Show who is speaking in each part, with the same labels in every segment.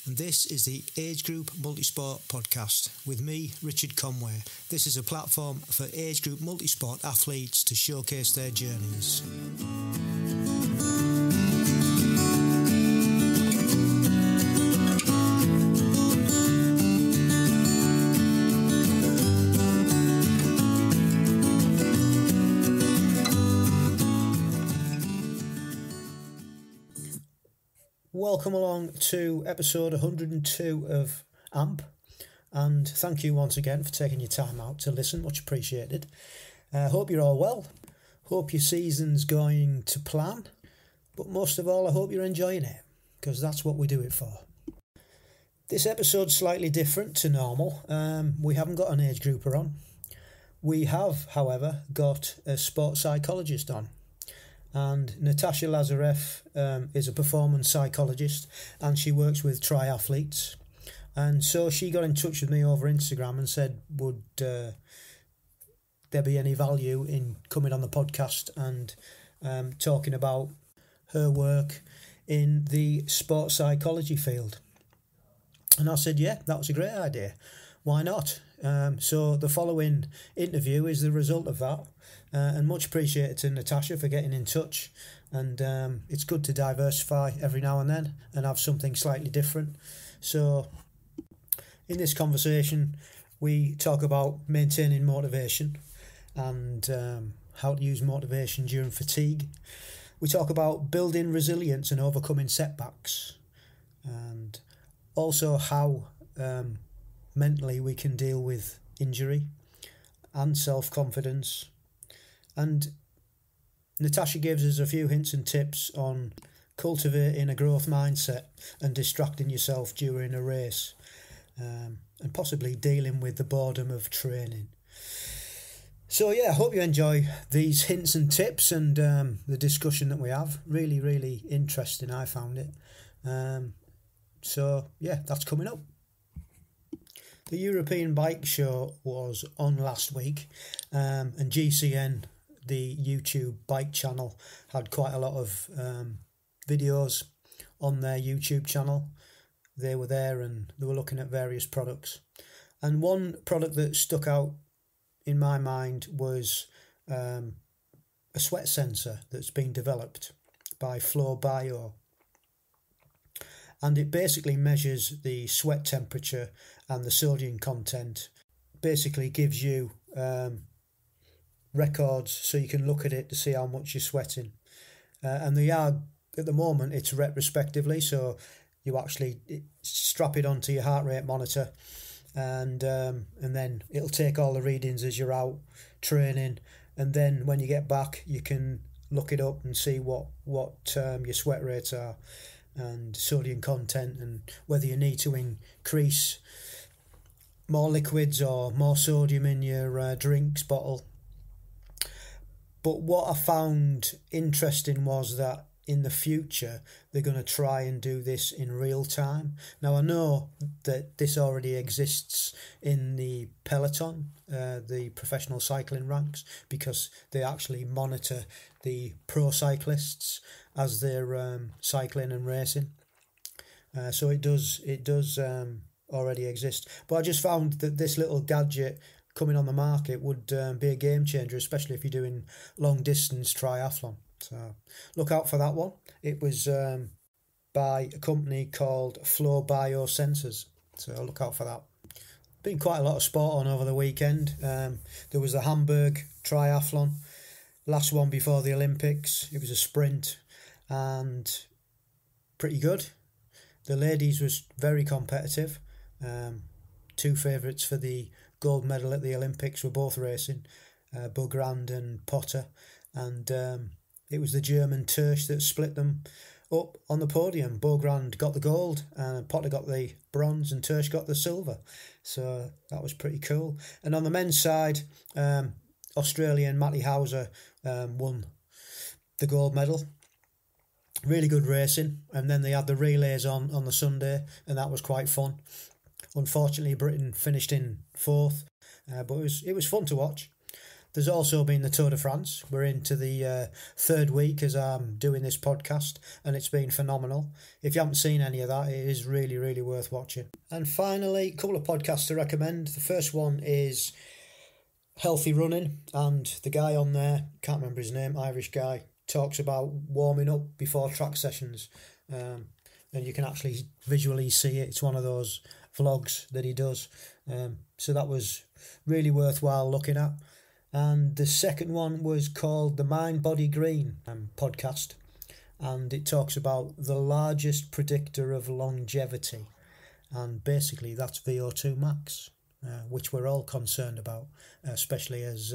Speaker 1: and this is the Age Group Multisport podcast with me, Richard Conway. This is a platform for age group multisport athletes to showcase their journeys. Welcome along to episode 102 of AMP, and thank you once again for taking your time out to listen, much appreciated. Hope you're all well, hope your season's going to plan, but most of all I hope you're enjoying it, because that's what we do it for. This episode's slightly different to normal. We haven't got an age grouper on. We have, however, got a sports psychologist on. And Natasha Lazareff is a performance psychologist, and she works with triathletes. And so she got in touch with me over Instagram and said, would there be any value in coming on the podcast and talking about her work in the sports psychology field? And I said, yeah, that was a great idea. Why not? So the following interview is the result of that. And much appreciated to Natasha for getting in touch. And it's good to diversify every now and then and have something slightly different. So in this conversation, we talk about maintaining motivation and how to use motivation during fatigue. We talk about building resilience and overcoming setbacks, and also how mentally we can deal with injury and self-confidence. And Natasha gives us a few hints and tips on cultivating a growth mindset and distracting yourself during a race, and possibly dealing with the boredom of training. So yeah, I hope you enjoy these hints and tips and the discussion that we have. Really, really interesting, I found it. So yeah, that's coming up. The European Bike Show was on last week, and GCN, the YouTube bike channel, had quite a lot of videos on their YouTube channel. They were there and they were looking at various products. And one product that stuck out in my mind was a sweat sensor that's been developed by Flow Bio. And it basically measures the sweat temperature and the sodium content. Basically gives you records so you can look at it to see how much you're sweating. And they are, at the moment, it's retrospectively, so you actually strap it onto your heart rate monitor, and then it'll take all the readings as you're out training, and then when you get back you can look it up and see what your sweat rates are and sodium content, and whether you need to increase more liquids or more sodium in your drinks bottle. But what I found interesting was that in the future they're going to try and do this in real time. Now I know that this already exists in the peloton, the professional cycling ranks, because they actually monitor the pro cyclists as they're cycling and racing. So it does already exist. But I just found that this little gadget coming on the market would be a game changer, especially if you're doing long distance triathlon. So look out for that one. It was by a company called Flow Bio Sensors. So look out for that. Been quite a lot of sport on over the weekend. There was the Hamburg Triathlon, last one before the Olympics. It was a sprint and pretty good. The ladies was very competitive. Two favourites for the gold medal at the Olympics were both racing, Bogrand and Potter, and it was the German Tersch that split them up on the podium. Bogrand got the gold, and Potter got the bronze, and Tersch got the silver. So that was pretty cool. And on the men's side, Australian Matty Hauser won the gold medal. Really good racing. And then they had the relays on the Sunday, and that was quite fun. Unfortunately, Britain finished in fourth, but it was fun to watch. There's also been the Tour de France. We're into the third week as I'm doing this podcast, and it's been phenomenal. If you haven't seen any of that, it is really, really worth watching. And finally, a couple of podcasts to recommend. The first one is Healthy Running, and the guy on there, can't remember his name, Irish guy, talks about warming up before track sessions. And you can actually visually see it. It's one of those vlogs that he does. So that was really worthwhile looking at. And the second one was called the Mind Body Green podcast, and it talks about the largest predictor of longevity, and basically that's VO2 max, which we're all concerned about, especially as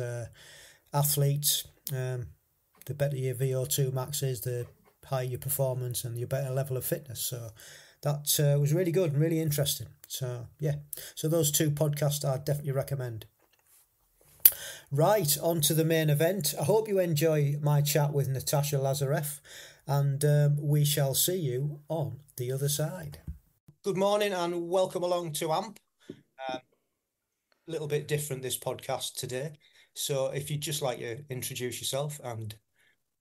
Speaker 1: athletes. The better your VO2 max is, the higher your performance and your better level of fitness. So that was really good and really interesting. So yeah, so those two podcasts I definitely recommend. Right, on to the main event. I hope you enjoy my chat with Natasha Lazareff, and we shall see you on the other side. Good morning and welcome along to AMP. A little bit different this podcast today. So if you'd just like to introduce yourself and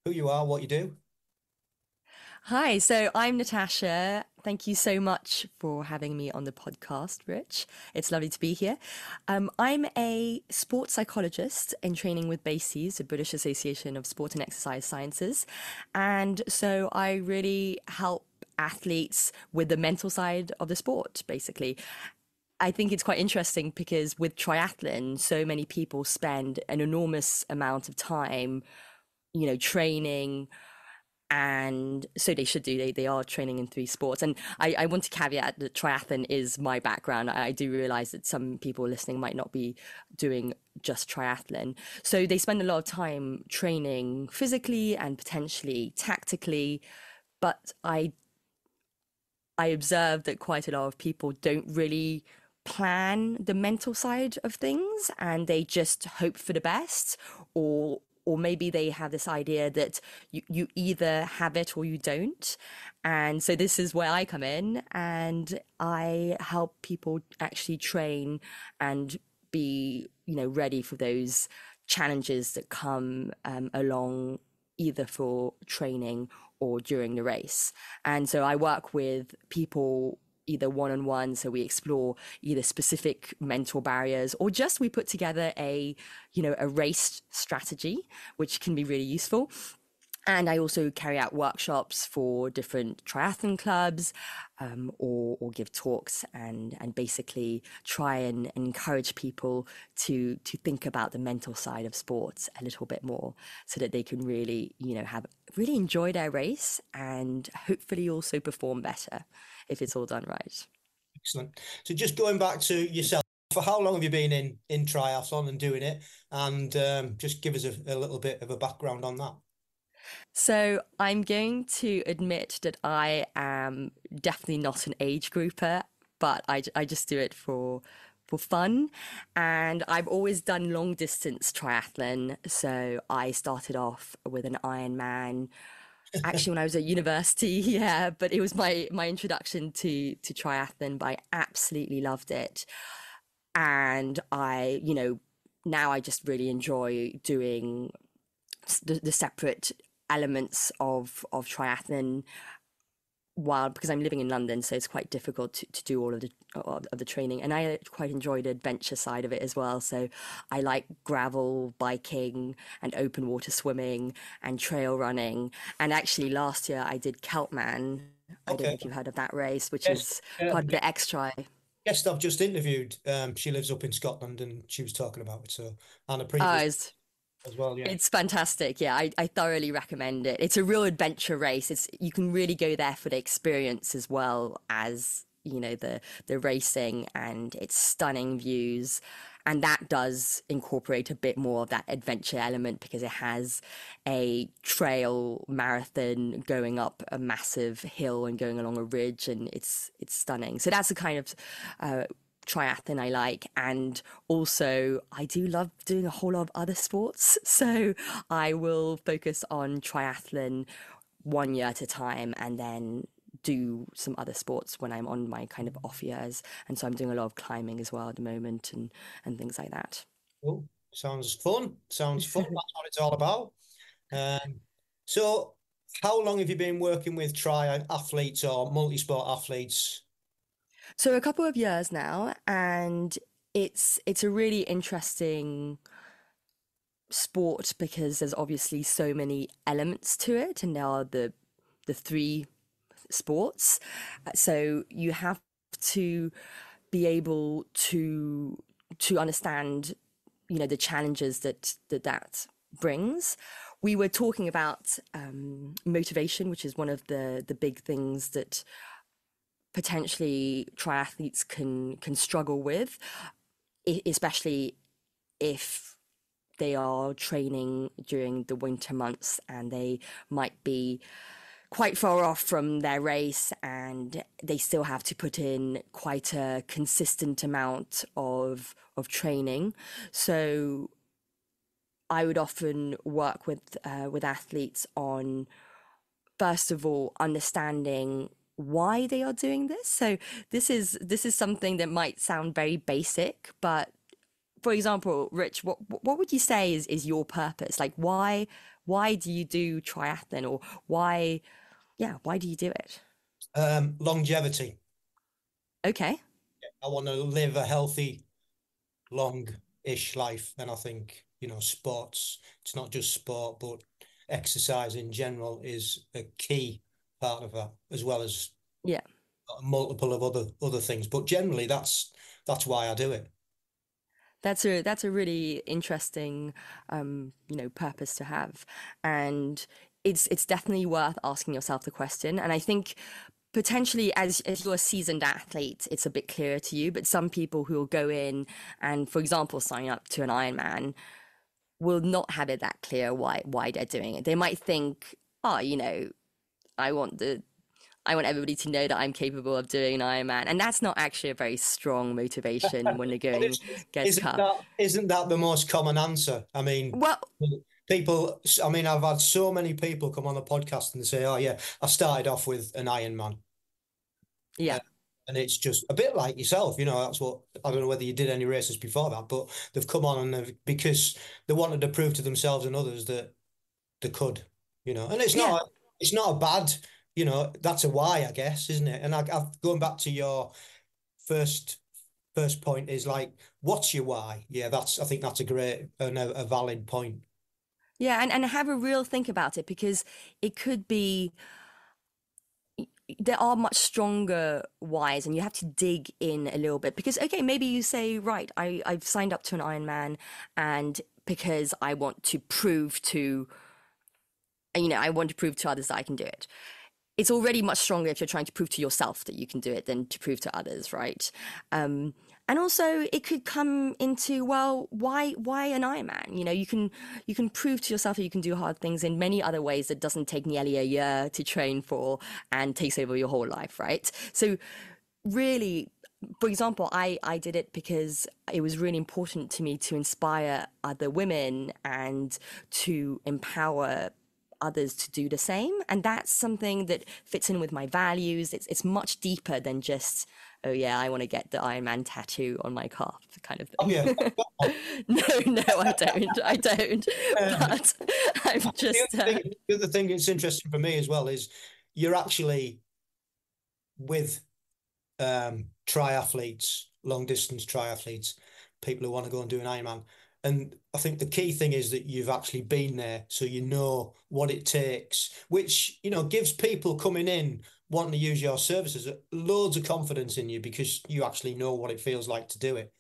Speaker 1: who you are, what you do.
Speaker 2: Hi, so I'm Natasha. Thank you so much for having me on the podcast, Rich. It's lovely to be here. I'm a sports psychologist in training with BASES, the British Association of Sport and Exercise Sciences. And so I really help athletes with the mental side of the sport, basically. I think it's quite interesting because with triathlon, so many people spend an enormous amount of time, training, and so they should do, they are training in three sports. And I want to caveat that triathlon is my background. I do realize that some people listening might not be doing just triathlon, so they spend a lot of time training physically and potentially tactically, but I observe that quite a lot of people don't really plan the mental side of things, and they just hope for the best, or maybe they have this idea that you either have it or you don't. And so this is where I come in, and I help people actually train and be, ready for those challenges that come along, either for training or during the race. And so I work with people either one-on-one, so we explore either specific mental barriers, or just we put together a race strategy, which can be really useful. And I also carry out workshops for different triathlon clubs, or give talks and basically try and encourage people to think about the mental side of sports a little bit more, so that they can really, really enjoy their race and hopefully also perform better if it's all done right.
Speaker 1: Excellent. So just going back to yourself, for how long have you been in triathlon and doing it? And just give us a little bit of a background on that.
Speaker 2: So I'm going to admit that I am definitely not an age grouper, but I just do it for fun. And I've always done long distance triathlon. So I started off with an Ironman actually when I was at university. Yeah, but it was my introduction to triathlon, but I absolutely loved it. And now I just really enjoy doing the separate elements of triathlon, while because I'm living in London, so it's quite difficult to do all of the training. And I quite enjoy the adventure side of it as well. So I like gravel biking and open water swimming and trail running. And actually last year I did Keltman. I don't know if you've heard of that race, which
Speaker 1: Yes.
Speaker 2: is part of the X-Tri.
Speaker 1: Guest I've just interviewed, she lives up in Scotland and she was talking about it. So, and a
Speaker 2: Oh,
Speaker 1: previous as well, yeah.
Speaker 2: it's fantastic. Yeah, I thoroughly recommend it. It's a real adventure race. You can really go there for the experience as well as, the racing, and it's stunning views. And that does incorporate a bit more of that adventure element, because it has a trail marathon going up a massive hill and going along a ridge, and it's stunning. So that's the kind of triathlon I like. And also I do love doing a whole lot of other sports, so I will focus on triathlon 1 year at a time, and then do some other sports when I'm on my kind of off years. And so I'm doing a lot of climbing as well at the moment, and things like that.
Speaker 1: Cool. Sounds fun. Sounds fun. That's what it's all about. Um, so, how long have you been working with triathletes or multi-sport athletes?
Speaker 2: So a couple of years now, and it's a really interesting sport because there's obviously so many elements to it, and there are the three sports. So you have to be able to understand, the challenges that brings. We were talking about motivation, which is one of the big things that potentially triathletes can struggle with, especially if they are training during the winter months and they might be quite far off from their race and they still have to put in quite a consistent amount of training. So I would often work with athletes on, first of all, understanding why they are doing this. So this is something that might sound very basic, but for example, Rich, what would you say is your purpose? Like why do you do triathlon, or why do you do it?
Speaker 1: Longevity.
Speaker 2: Okay.
Speaker 1: I want to live a healthy, long-ish life, and I think, sports. It's not just sport, but exercise in general is a key part of that, as well as
Speaker 2: Yeah.
Speaker 1: multiple of other things. But generally, that's why I do it.
Speaker 2: That's a really interesting purpose to have. And it's definitely worth asking yourself the question. And I think potentially as you're a seasoned athlete, it's a bit clearer to you, but some people who will go in and, for example, sign up to an Ironman will not have it that clear why they're doing it. They might think, oh, I want the I want everybody to know that I'm capable of doing an Ironman. And that's not actually a very strong motivation when the
Speaker 1: But
Speaker 2: going gets
Speaker 1: isn't
Speaker 2: tough.
Speaker 1: that the most common answer? I mean,
Speaker 2: Well,
Speaker 1: people. I mean, I've had so many people come on the podcast and say, "Oh yeah, I started off with an Ironman,"
Speaker 2: yeah.
Speaker 1: uh, and it's just a bit like yourself. That's what I don't know whether you did any races before that, but they've come on and because they wanted to prove to themselves and others that they could. And
Speaker 2: Yeah.
Speaker 1: it's not a bad. That's a why, I guess, isn't it? And going back to your first first point is like, what's your why? Yeah, I think that's a great and a valid point.
Speaker 2: Yeah. And have a real think about it, because it could be, there are much stronger whys, and you have to dig in a little bit, because okay, maybe you say, right, I've signed up to an Ironman, and because I want to prove to, I want to prove to others that I can do it. It's already much stronger if you're trying to prove to yourself that you can do it than to prove to others, right? And also, it could come into, well, why an Ironman? You can prove to yourself that you can do hard things in many other ways that doesn't take nearly a year to train for and takes over your whole life, right? So really, for example, I did it because it was really important to me to inspire other women and to empower others to do the same. And that's something that fits in with my values. It's much deeper than just, oh yeah, I want to get the Iron Man tattoo on my calf kind of
Speaker 1: Oh
Speaker 2: thing.
Speaker 1: yeah.
Speaker 2: No, no, I don't. But I'm just,
Speaker 1: The other thing that's interesting for me as well is you're actually with triathletes, long distance triathletes, people who want to go and do an Ironman. And I think the key thing is that you've actually been there, so you know what it takes, which, gives people coming in wanting to use your services loads of confidence in you because you actually know what it feels like to do it.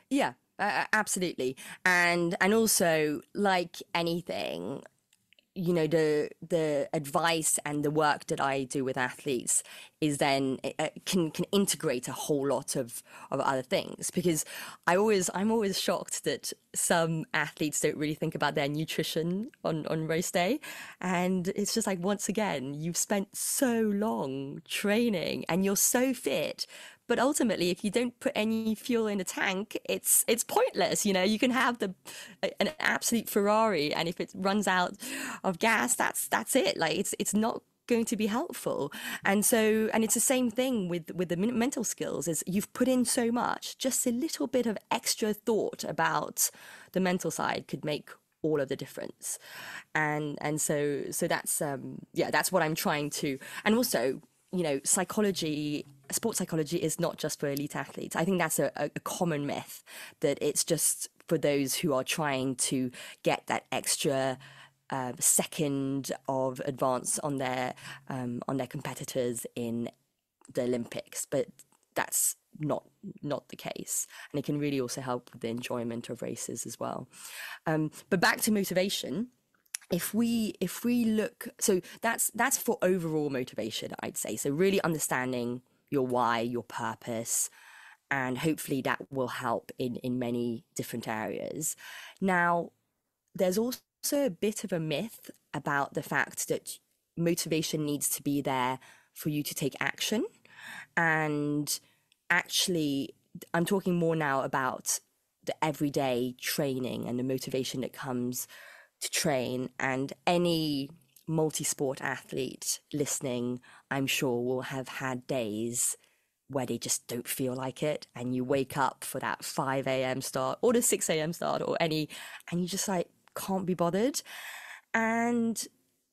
Speaker 2: yeah, absolutely. And also, like anything, the advice and the work that I do with athletes is then can integrate a whole lot of other things, because I'm always shocked that some athletes don't really think about their nutrition on race day. And it's just like, once again, you've spent so long training and you're so fit, but ultimately, if you don't put any fuel in the tank, it's pointless. You can have an absolute Ferrari, and if it runs out of gas, that's it. Like, it's not going to be helpful. And so, and it's the same thing with the mental skills, is you've put in so much, just a little bit of extra thought about the mental side could make all of the difference. And so that's yeah, that's what I'm trying to. And also, you know, psychology, sports psychology is not just for elite athletes. I think that's a common myth, that it's just for those who are trying to get that extra second of advance on their competitors in the Olympics. But that's not the case, and it can really also help with the enjoyment of races as well. But back to motivation, if we look, so that's for overall motivation, I'd say. So really understanding your why, your purpose, and hopefully that will help in many different areas. Now, there's also a bit of a myth about the fact that motivation needs to be there for you to take action. And actually, I'm talking more now about the everyday training and the motivation that comes to train. And any multi-sport athlete listening, I'm sure, will have had days where they just don't feel like it, and you wake up for that 5 a.m. start or the 6 a.m. start or any, and you just like can't be bothered. And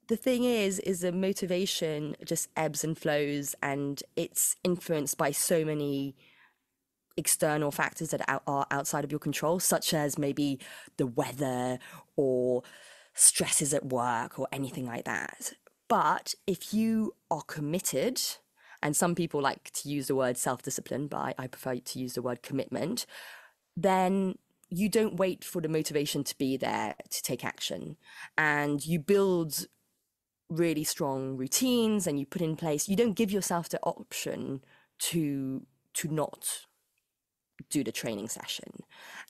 Speaker 2: the thing is the motivation just ebbs and flows, and it's influenced by so many external factors that are outside of your control, such as maybe the weather or stresses at work or anything like that. But if you are committed, and some people like to use the word self-discipline, but I prefer to use the word commitment, then you don't wait for the motivation to be there to take action. And you build really strong routines, and you put in place, you don't give yourself the option to not do the training session.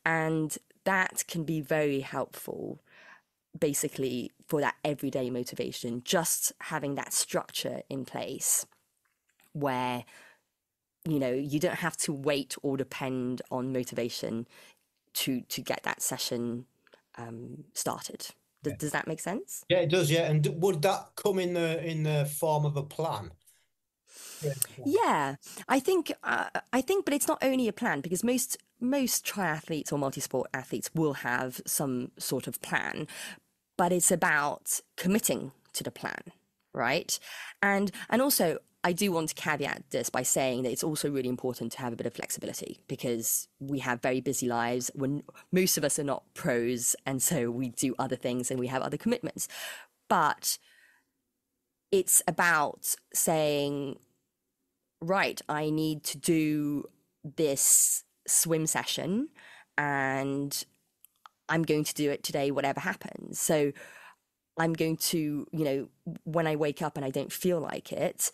Speaker 2: And that can be very helpful, basically, for that everyday motivation, just having that structure in place where, you know, you don't have to wait or depend on motivation to get that session started. Does that make sense?
Speaker 1: Yeah, it does. Yeah, and would that come in the form of a plan? Yeah.
Speaker 2: Yeah, I think, but it's not only a plan, because most triathletes or multi-sport athletes will have some sort of plan, but it's about committing to the plan, right? And also, I do want to caveat this by saying that it's also really important to have a bit of flexibility, because we have very busy lives when most of us are not pros, and so we do other things and we have other commitments. But it's about saying, right, I need to do this swim session, and I'm going to do it today, whatever happens. So I'm going to, you know, when I wake up and I don't feel like it,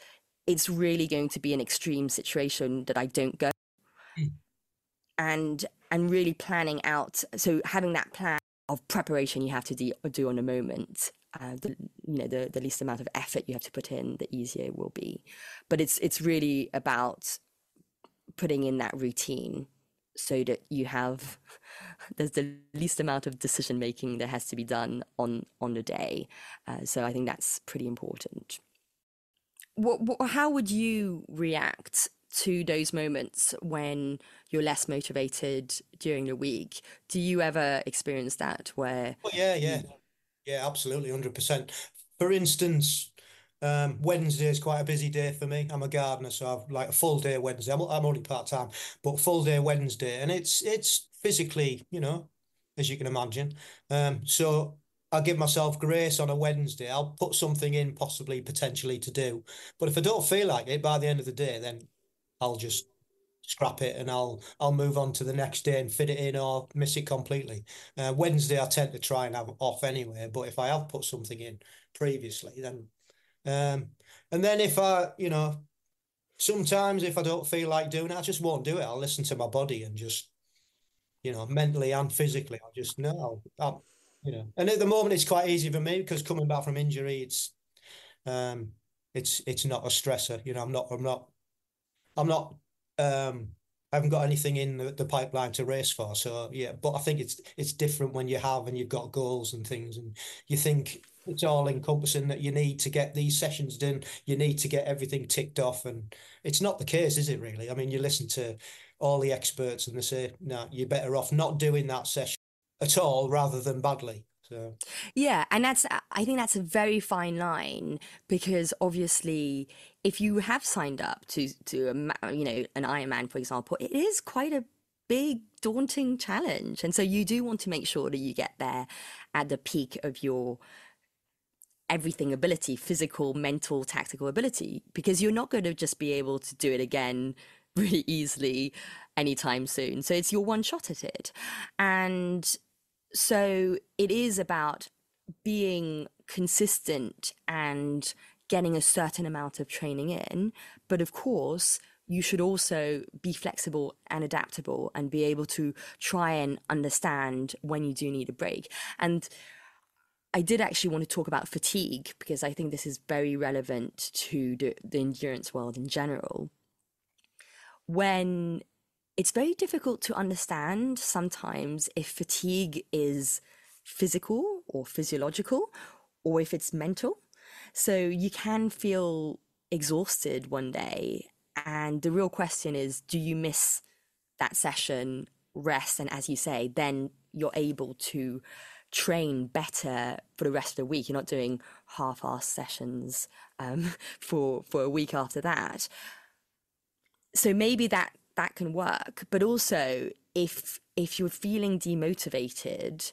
Speaker 2: it's really going to be an extreme situation that I don't go. And really planning out. So having that plan of preparation you have to do on the moment. The least amount of effort you have to put in, the easier it will be. But it's really about putting in that routine so that you have there's the least amount of decision making that has to be done on the day. So I think that's pretty important. How would you react to those moments when you're less motivated during the week? Do you ever experience that where
Speaker 1: Oh, yeah,
Speaker 2: you...
Speaker 1: yeah, absolutely, 100%. For instance, Wednesday is quite a busy day for me. I'm a gardener, so I've like a full day Wednesday. I'm only part-time, but full day Wednesday, and it's physically, you know, as you can imagine. So I give myself grace on a Wednesday. I'll put something in, possibly, potentially to do. But if I don't feel like it by the end of the day, then I'll just scrap it, and I'll move on to the next day and fit it in or miss it completely. Wednesday I tend to try and have off anyway, but if I have put something in previously, then and then if I, you know, sometimes if I don't feel like doing it, I just won't do it. I'll listen to my body and just, you know, mentally and physically, I'll just no, you know. And at the moment, it's quite easy for me because coming back from injury, um, it's not a stressor. You know, I'm not um I haven't got anything in the pipeline to race for. So yeah, but I think it's different when you have and you've got goals and things, and you think it's all encompassing that you need to get these sessions done, you need to get everything ticked off, and it's not the case, is it really? I mean, you listen to all the experts and they say, no, you're better off not doing that session at all rather than badly. So
Speaker 2: Yeah, and I think that's a very fine line because obviously if you have signed up to an Ironman, for example, it is quite a big daunting challenge. And so you do want to make sure that you get there at the peak of your everything ability, physical, mental, tactical ability, because you're not going to just be able to do it again really easily anytime soon. So it's your one shot at it. And so it is about being consistent and getting a certain amount of training in. But of course, you should also be flexible and adaptable and be able to try and understand when you do need a break. And I did actually want to talk about fatigue because I think this is very relevant to the endurance world in general. When it's very difficult to understand sometimes if fatigue is physical or physiological or if it's mental. So you can feel exhausted one day. And the real question is, do you miss that session, rest? And as you say, then you're able to train better for the rest of the week. You're not doing half-assed sessions for a week after that. So maybe that can work, but also if you're feeling demotivated,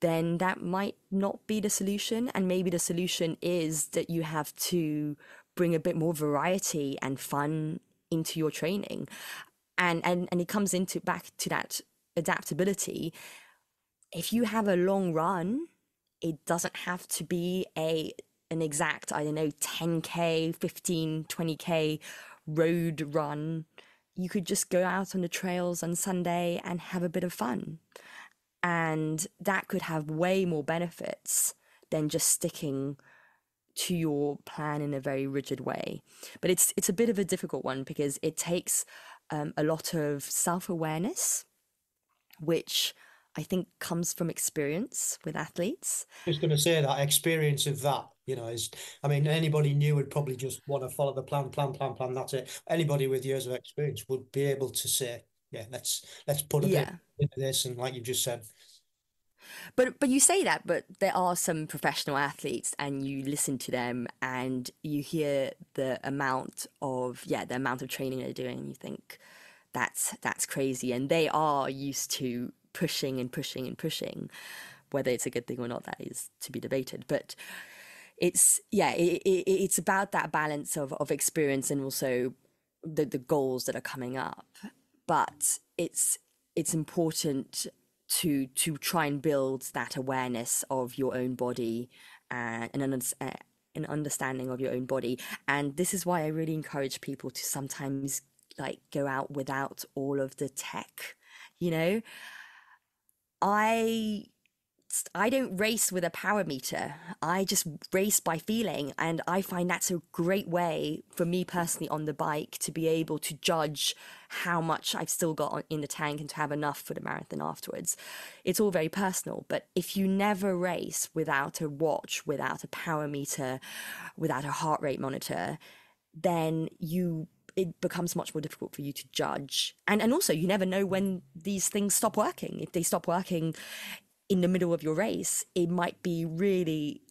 Speaker 2: then that might not be the solution, and maybe the solution is that you have to bring a bit more variety and fun into your training, and it comes into back to that adaptability. If you have a long run, it doesn't have to be an exact, I don't know, 10K, 15, 20K road run. You could just go out on the trails on Sunday and have a bit of fun. And that could have way more benefits than just sticking to your plan in a very rigid way. But it's a bit of a difficult one because it takes a lot of self-awareness, which I think comes from experience with athletes.
Speaker 1: just going to say that experience of that, is, I mean, anybody new would probably just want to follow the plan. That's it. Anybody with years of experience would be able to say, yeah, let's put a bit
Speaker 2: Yeah.
Speaker 1: into this, and like you just said,
Speaker 2: But you say that, but there are some professional athletes and you listen to them and you hear the amount of training they're doing and you think that's crazy, and they are used to pushing and pushing and pushing. Whether it's a good thing or not, that is to be debated. But it's about that balance of experience and also the goals that are coming up. But it's important to try and build that awareness of your own body and an understanding of your own body. And this is why I really encourage people to sometimes like go out without all of the tech. You know, I I don't race with a power meter. I just race by feeling. And I find that's a great way for me personally on the bike to be able to judge how much I've still got in the tank and to have enough for the marathon afterwards. It's all very personal. But if you never race without a watch, without a power meter, without a heart rate monitor, then it becomes much more difficult for you to judge. And also you never know when these things stop working. If they stop working in the middle of your race, it might be really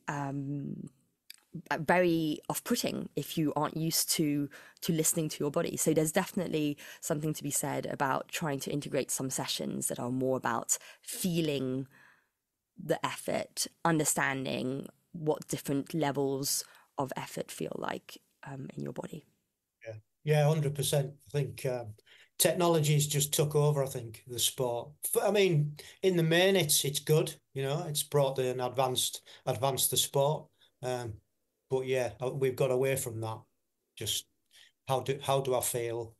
Speaker 2: very off-putting if you aren't used to listening to your body. So there's definitely something to be said about trying to integrate some sessions that are more about feeling the effort, understanding what different levels of effort feel like in your body.
Speaker 1: yeah, yeah, 100%. I think technology's just took over. I think the sport. I mean, in the main, it's good. It's brought in advanced the sport. Um, but yeah, we've got away from that. Just how do I feel?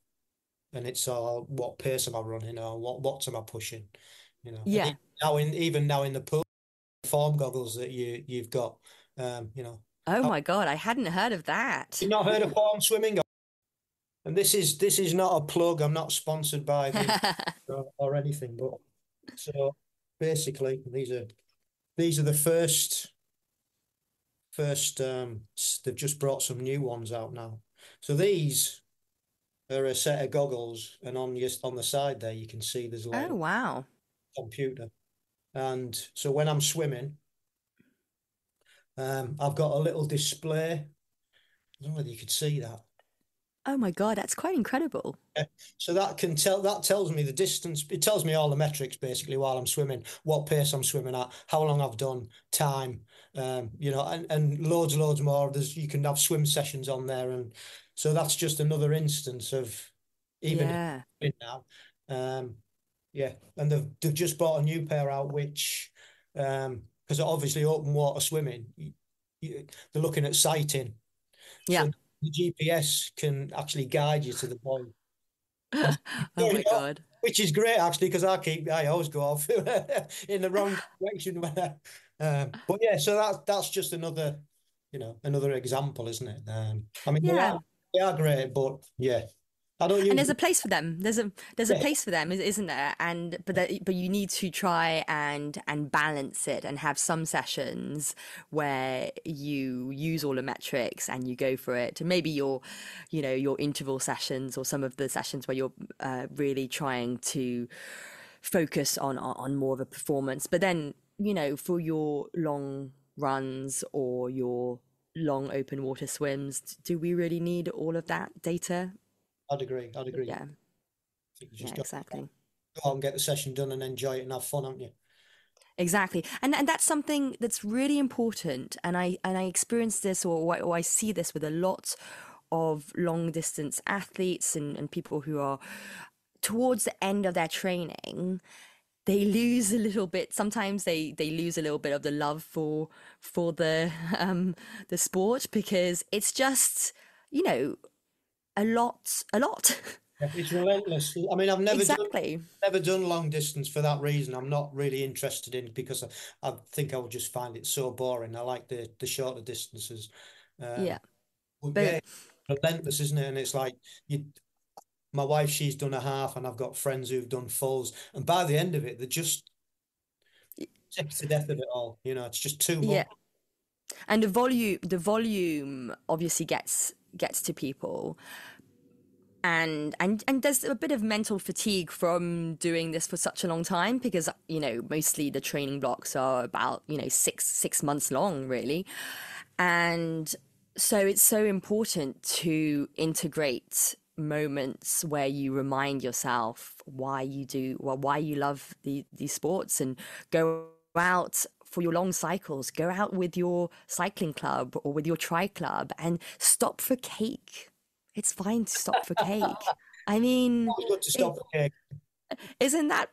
Speaker 1: And it's all what pace am I running or what am I pushing? And
Speaker 2: Yeah.
Speaker 1: even now in the pool form goggles that you've got,
Speaker 2: Oh
Speaker 1: how,
Speaker 2: my God, I hadn't heard of that.
Speaker 1: you've not heard of form swimming? And this is not a plug. I'm not sponsored by the or anything, but so basically these are the first they've just brought some new ones out now. So these are a set of goggles, and on the side there you can see there's like
Speaker 2: Oh, wow.
Speaker 1: a computer. And so when I'm swimming, I've got a little display. I don't know whether you could see that.
Speaker 2: Oh my God, that's quite incredible.
Speaker 1: Yeah. So that tells me the distance. It tells me all the metrics basically while I'm swimming, what pace I'm swimming at, how long I've done, time, and loads more. You can have swim sessions on there, and so that's just another instance of even
Speaker 2: Yeah.
Speaker 1: now. Um, yeah, and they've just bought a new pair out, which because obviously open water swimming, they're looking at sighting,
Speaker 2: Yeah.
Speaker 1: so the GPS can actually guide you to the point. And
Speaker 2: Oh
Speaker 1: you
Speaker 2: my
Speaker 1: know,
Speaker 2: God.
Speaker 1: which is great actually because I always go off in the wrong direction when but yeah, so that's just another example, isn't it? I mean
Speaker 2: Yeah.
Speaker 1: they are great, but yeah, I don't
Speaker 2: And
Speaker 1: use
Speaker 2: there's a place for them. There's a
Speaker 1: yeah,
Speaker 2: place for them, isn't there? And but you need to try and balance it and have some sessions where you use all the metrics and you go for it. Maybe your interval sessions or some of the sessions where you're really trying to focus on more of a performance. But then, for your long runs or your long open water swims, do we really need all of that data?
Speaker 1: I'd agree.
Speaker 2: Yeah,
Speaker 1: I think you
Speaker 2: yeah,
Speaker 1: just got to
Speaker 2: exactly.
Speaker 1: go out and get the session done and enjoy it and have fun, haven't you?
Speaker 2: Exactly. And that's something that's really important. And I experience this or I see this with a lot of long distance athletes and people who are towards the end of their training. They lose a little bit. Sometimes they lose a little bit of the love for the sport because it's just, you know, a lot.
Speaker 1: Yeah, it's relentless. I mean, I've never done
Speaker 2: Exactly.
Speaker 1: never done long distance for that reason. I'm not really interested in because I think I would just find it so boring. I like the shorter distances.
Speaker 2: Yeah.
Speaker 1: But
Speaker 2: But
Speaker 1: yeah, relentless, isn't it? And it's like my wife, she's done a half, and I've got friends who've done fulls, and by the end of it, they're just sick to death of it all. It's just too
Speaker 2: yeah.
Speaker 1: much.
Speaker 2: And the volume obviously gets to people. And there's a bit of mental fatigue from doing this for such a long time because mostly the training blocks are about 6 months long really, and so it's so important to integrate moments where you remind yourself why you love these sports and go out for your long cycles, go out with your cycling club or with your tri club and stop for cake. It's fine to stop for cake. I mean,
Speaker 1: It's good to
Speaker 2: it
Speaker 1: stop the cake.
Speaker 2: isn't that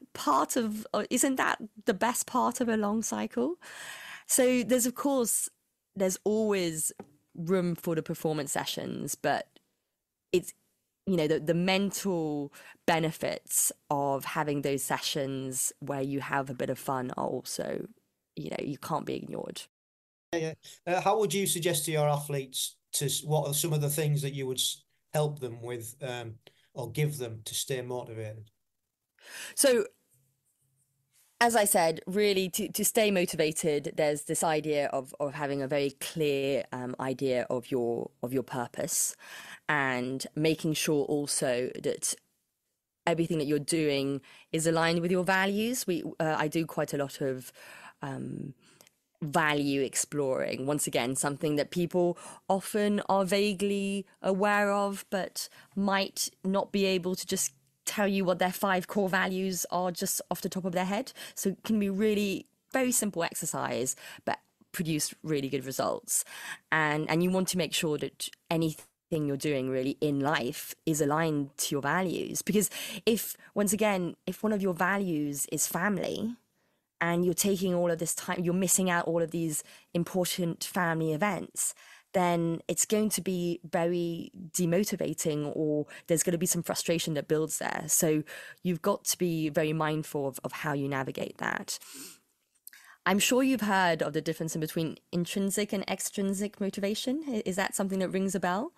Speaker 2: the best part of a long cycle? So there's always room for the performance sessions, but it's the mental benefits of having those sessions where you have a bit of fun are also, you can't be ignored.
Speaker 1: Yeah, yeah. How would you suggest to your athletes what are some of the things that you would help them with, or give them to stay motivated?
Speaker 2: So as I said, really to stay motivated, there's this idea of having a very clear idea of your purpose and making sure also that everything that you're doing is aligned with your values. I do quite a lot of value exploring. Once again, something that people often are vaguely aware of, but might not be able to just tell you what their 5 core values are just off the top of their head. So it can be really very simple exercise, but produce really good results. And you want to make sure that anything you're doing really in life is aligned to your values. Because once again, if one of your values is family, and you're taking all of this time, you're missing out all of these important family events, then it's going to be very demotivating or there's going to be some frustration that builds there. So you've got to be very mindful of how you navigate that. I'm sure you've heard of the difference in between intrinsic and extrinsic motivation. Is that something that rings a bell?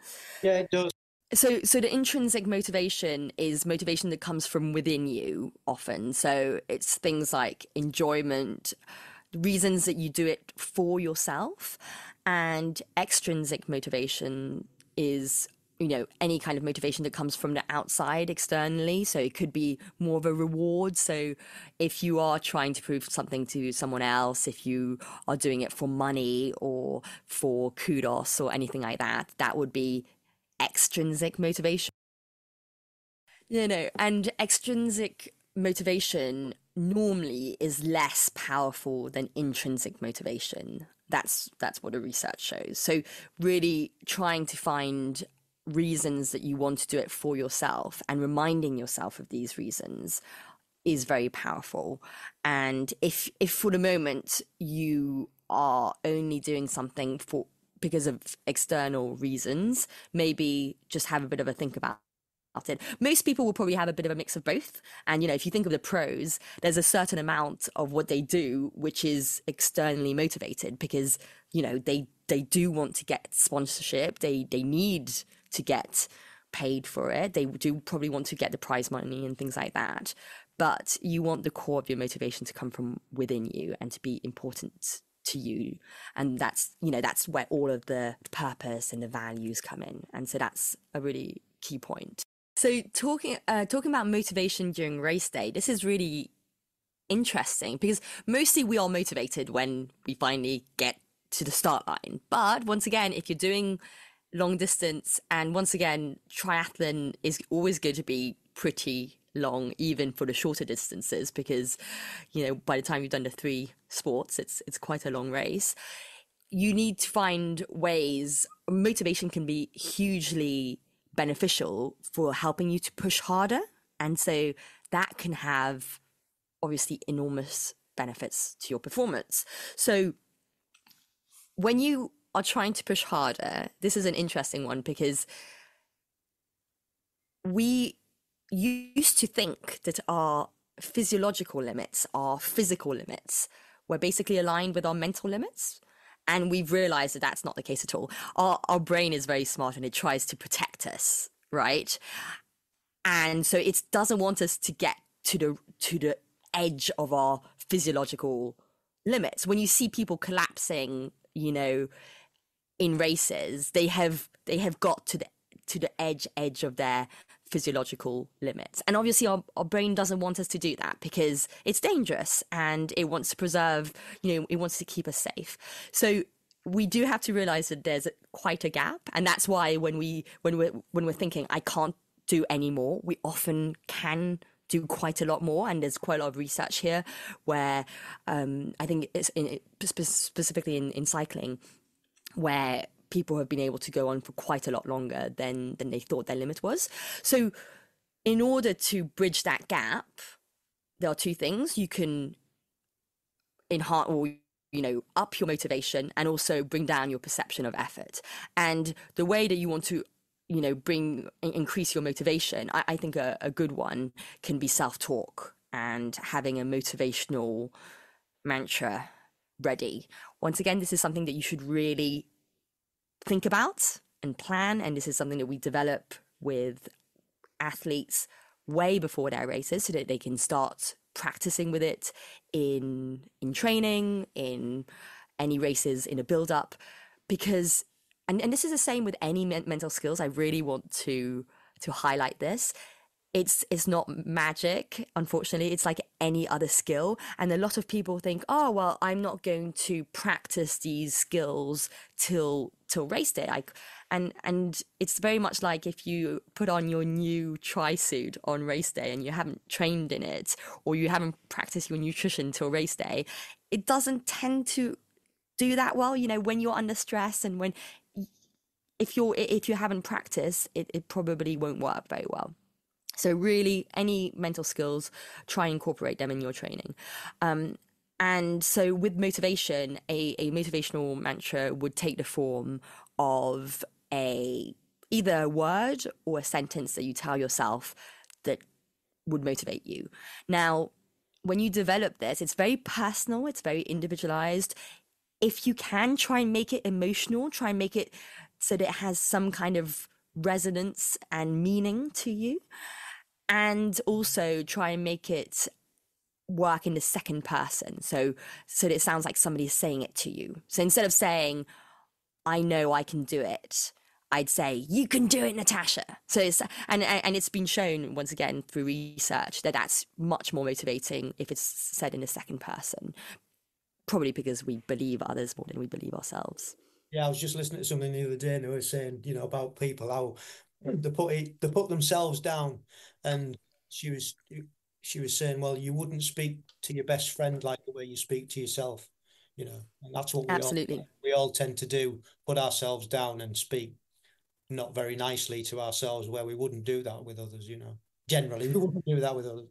Speaker 1: Yeah, it does.
Speaker 2: So the intrinsic motivation is motivation that comes from within you often. So it's things like enjoyment, reasons that you do it for yourself, and extrinsic motivation is, any kind of motivation that comes from the outside externally. So it could be more of a reward. So if you are trying to prove something to someone else, if you are doing it for money or for kudos or anything like that, that would be extrinsic motivation. And extrinsic motivation normally is less powerful than intrinsic motivation. That's what the research shows. So really trying to find reasons that you want to do it for yourself and reminding yourself of these reasons is very powerful. And if for the moment you are only doing something for because of external reasons, maybe just have a bit of a think about it. Most people will probably have a bit of a mix of both. And, if you think of the pros, there's a certain amount of what they do which is externally motivated because, they do want to get sponsorship. They need to get paid for it. They do probably want to get the prize money and things like that. But you want the core of your motivation to come from within you and to be important to you, and that's where all of the purpose and the values come in, and so that's a really key point. So talking about motivation during race day, this is really interesting because mostly we are motivated when we finally get to the start line, but once again, if you're doing long distance, and once again triathlon is always going to be pretty long even for the shorter distances because by the time you've done the 3 sports it's quite a long race. You need to find ways. Motivation can be hugely beneficial for helping you to push harder, and so that can have obviously enormous benefits to your performance. So when you are trying to push harder, this is an interesting one because we used to think that our physiological limits, our physical limits, were basically aligned with our mental limits. And we've realized that that's not the case at all. Our brain is very smart and it tries to protect us, right? And so it doesn't want us to get to the edge of our physiological limits. When you see people collapsing, in races, they have got to the edge of their physiological limits. And obviously our brain doesn't want us to do that because it's dangerous and it wants to preserve, it wants to keep us safe. So we do have to realize that there's quite a gap. And that's why when we're thinking, I can't do any more, we often can do quite a lot more. And there's quite a lot of research here where I think it's specifically in cycling, where people have been able to go on for quite a lot longer than they thought their limit was. So in order to bridge that gap, there are 2 things. You can enhance or up your motivation and also bring down your perception of effort. And the way that you want to increase your motivation, I think a good one can be self-talk and having a motivational mantra ready. Once again, this is something that you should really think about and plan, and this is something that we develop with athletes way before their races so that they can start practicing with it in training, in any races, in a build-up, because and this is the same with any mental skills. I really want to highlight this. It's not magic, unfortunately. It's like any other skill. And a lot of people think, oh, well, I'm not going to practice these skills till race day. And it's very much like if you put on your new tri-suit on race day and you haven't trained in it, or you haven't practiced your nutrition till race day, it doesn't tend to do that well, when you're under stress, and if you haven't practiced, it probably won't work very well. So really, any mental skills, try and incorporate them in your training. And so with motivation, a motivational mantra would take the form of either a word or a sentence that you tell yourself that would motivate you. Now, when you develop this, it's very personal, it's very individualized. If you can, try and make it emotional, try and make it so that it has some kind of resonance and meaning to you, and also try and make it work in the second person, so that it sounds like somebody's saying it to you. So instead of saying, I know I can do it, I'd say, you can do it, Natasha. So and it's been shown once again through research that that's much more motivating if it's said in the second person, probably because we believe others more than we believe ourselves.
Speaker 1: Yeah, I was just listening to something the other day, and they were saying, about people, how they put themselves down, and she was she was saying, well, you wouldn't speak to your best friend like the way you speak to yourself, and that's what
Speaker 2: Absolutely.
Speaker 1: we all tend to do, put ourselves down and speak not very nicely to ourselves, where we wouldn't do that with others. Generally, we wouldn't do that with others.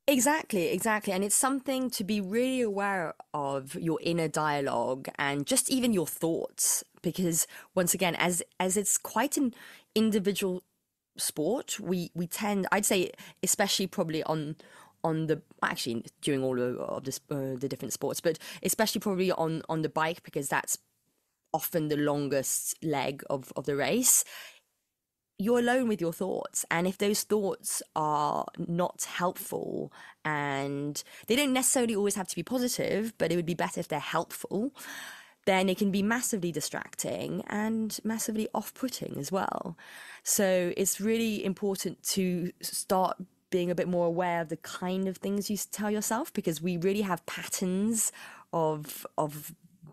Speaker 2: Exactly. And it's something to be really aware of, your inner dialogue and just even your thoughts. Because once again, as it's quite an individual sport, we tend, I'd say, especially probably on the, actually during all of this, the different sports, but especially probably on the bike, because that's often the longest leg of the race. You're alone with your thoughts, and if those thoughts are not helpful, and they don't necessarily always have to be positive, but it would be better if they're helpful, then it can be massively distracting and massively off-putting as well. So it's really important to start being a bit more aware of the kind of things you tell yourself, because we really have patterns of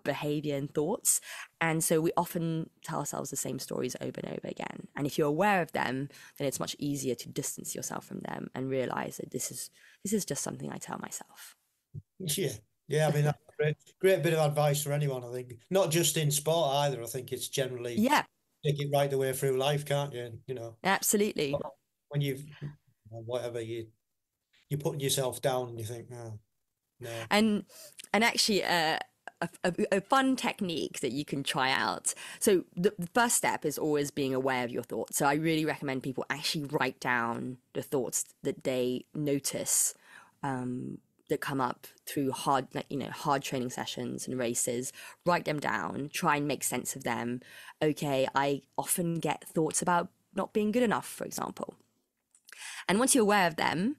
Speaker 2: behavior and thoughts, and so we often tell ourselves the same stories over and over again. And if you're aware of them, then it's much easier to distance yourself from them and realize that this is just something I tell myself.
Speaker 1: Yeah, yeah. I mean, that's a great bit of advice for anyone. I think not just in sport either. I think it's generally
Speaker 2: Yeah,
Speaker 1: take it right the way through life, can't you? And,
Speaker 2: absolutely.
Speaker 1: when whatever you're putting yourself down, and you think, no, no.
Speaker 2: And actually, a fun technique that you can try out. So the first step is always being aware of your thoughts. So I really recommend people actually write down the thoughts that they notice, that come up through hard training sessions and races. Write them down, try and make sense of them. Okay, I often get thoughts about not being good enough, for example. And once you're aware of them,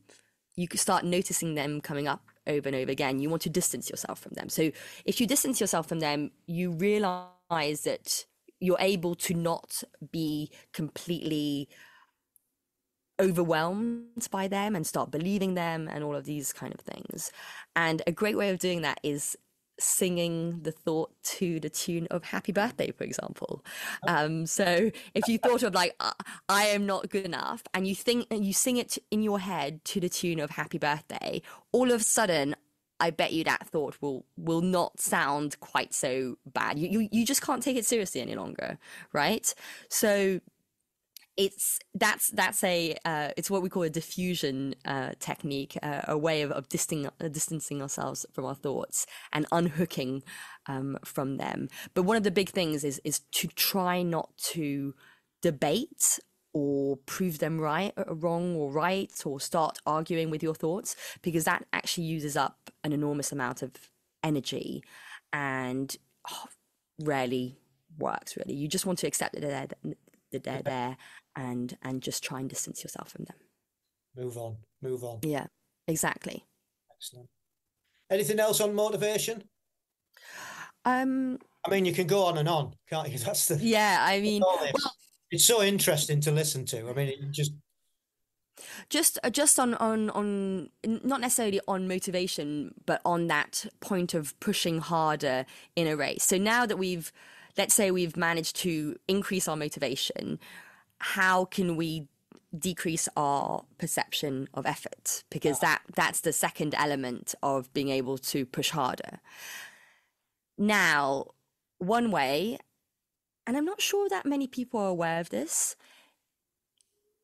Speaker 2: you can start noticing them coming up over and over again. You want to distance yourself from them. So if you distance yourself from them, you realize that you're able to not be completely overwhelmed by them and start believing them and all of these kind of things. And a great way of doing that is singing the thought to the tune of Happy Birthday, for example. So if you thought of like, I am not good enough, and you think and you sing it in your head to the tune of Happy Birthday, all of a sudden, I bet you that thought will not sound quite so bad. You just can't take it seriously any longer, right? So that's a it's what we call a diffusion technique, a way of distancing ourselves from our thoughts and unhooking from them. But one of the big things is to try not to debate or prove them wrong or right, or start arguing with your thoughts, because that actually uses up an enormous amount of energy and rarely works. Really, you just want to accept that they're there, and just try and distance yourself from them.
Speaker 1: Move on, move on.
Speaker 2: Yeah, exactly.
Speaker 1: Excellent. Anything else on motivation?
Speaker 2: Um,
Speaker 1: I mean, you can go on and on, can't you? That's the
Speaker 2: yeah, I mean, well,
Speaker 1: it's so interesting to listen to. I mean, it
Speaker 2: just on not necessarily on motivation, but on that point of pushing harder in a race. So now that let's say we've managed to increase our motivation, how can we decrease our perception of effort? Because that's the second element of being able to push harder. Now, one way, and I'm not sure that many people are aware of this,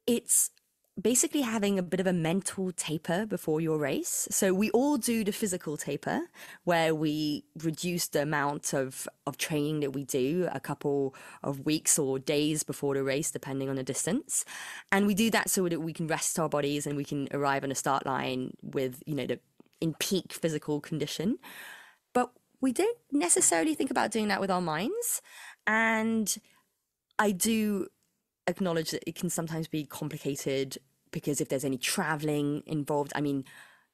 Speaker 2: it's basically having a bit of a mental taper before your race. So we all do the physical taper, where we reduce the amount of training that we do a couple of weeks or days before the race, depending on the distance. And we do that so that we can rest our bodies and we can arrive on a start line with, in peak physical condition. But we don't necessarily think about doing that with our minds. And I do acknowledge that it can sometimes be complicated because if there's any traveling involved, I mean,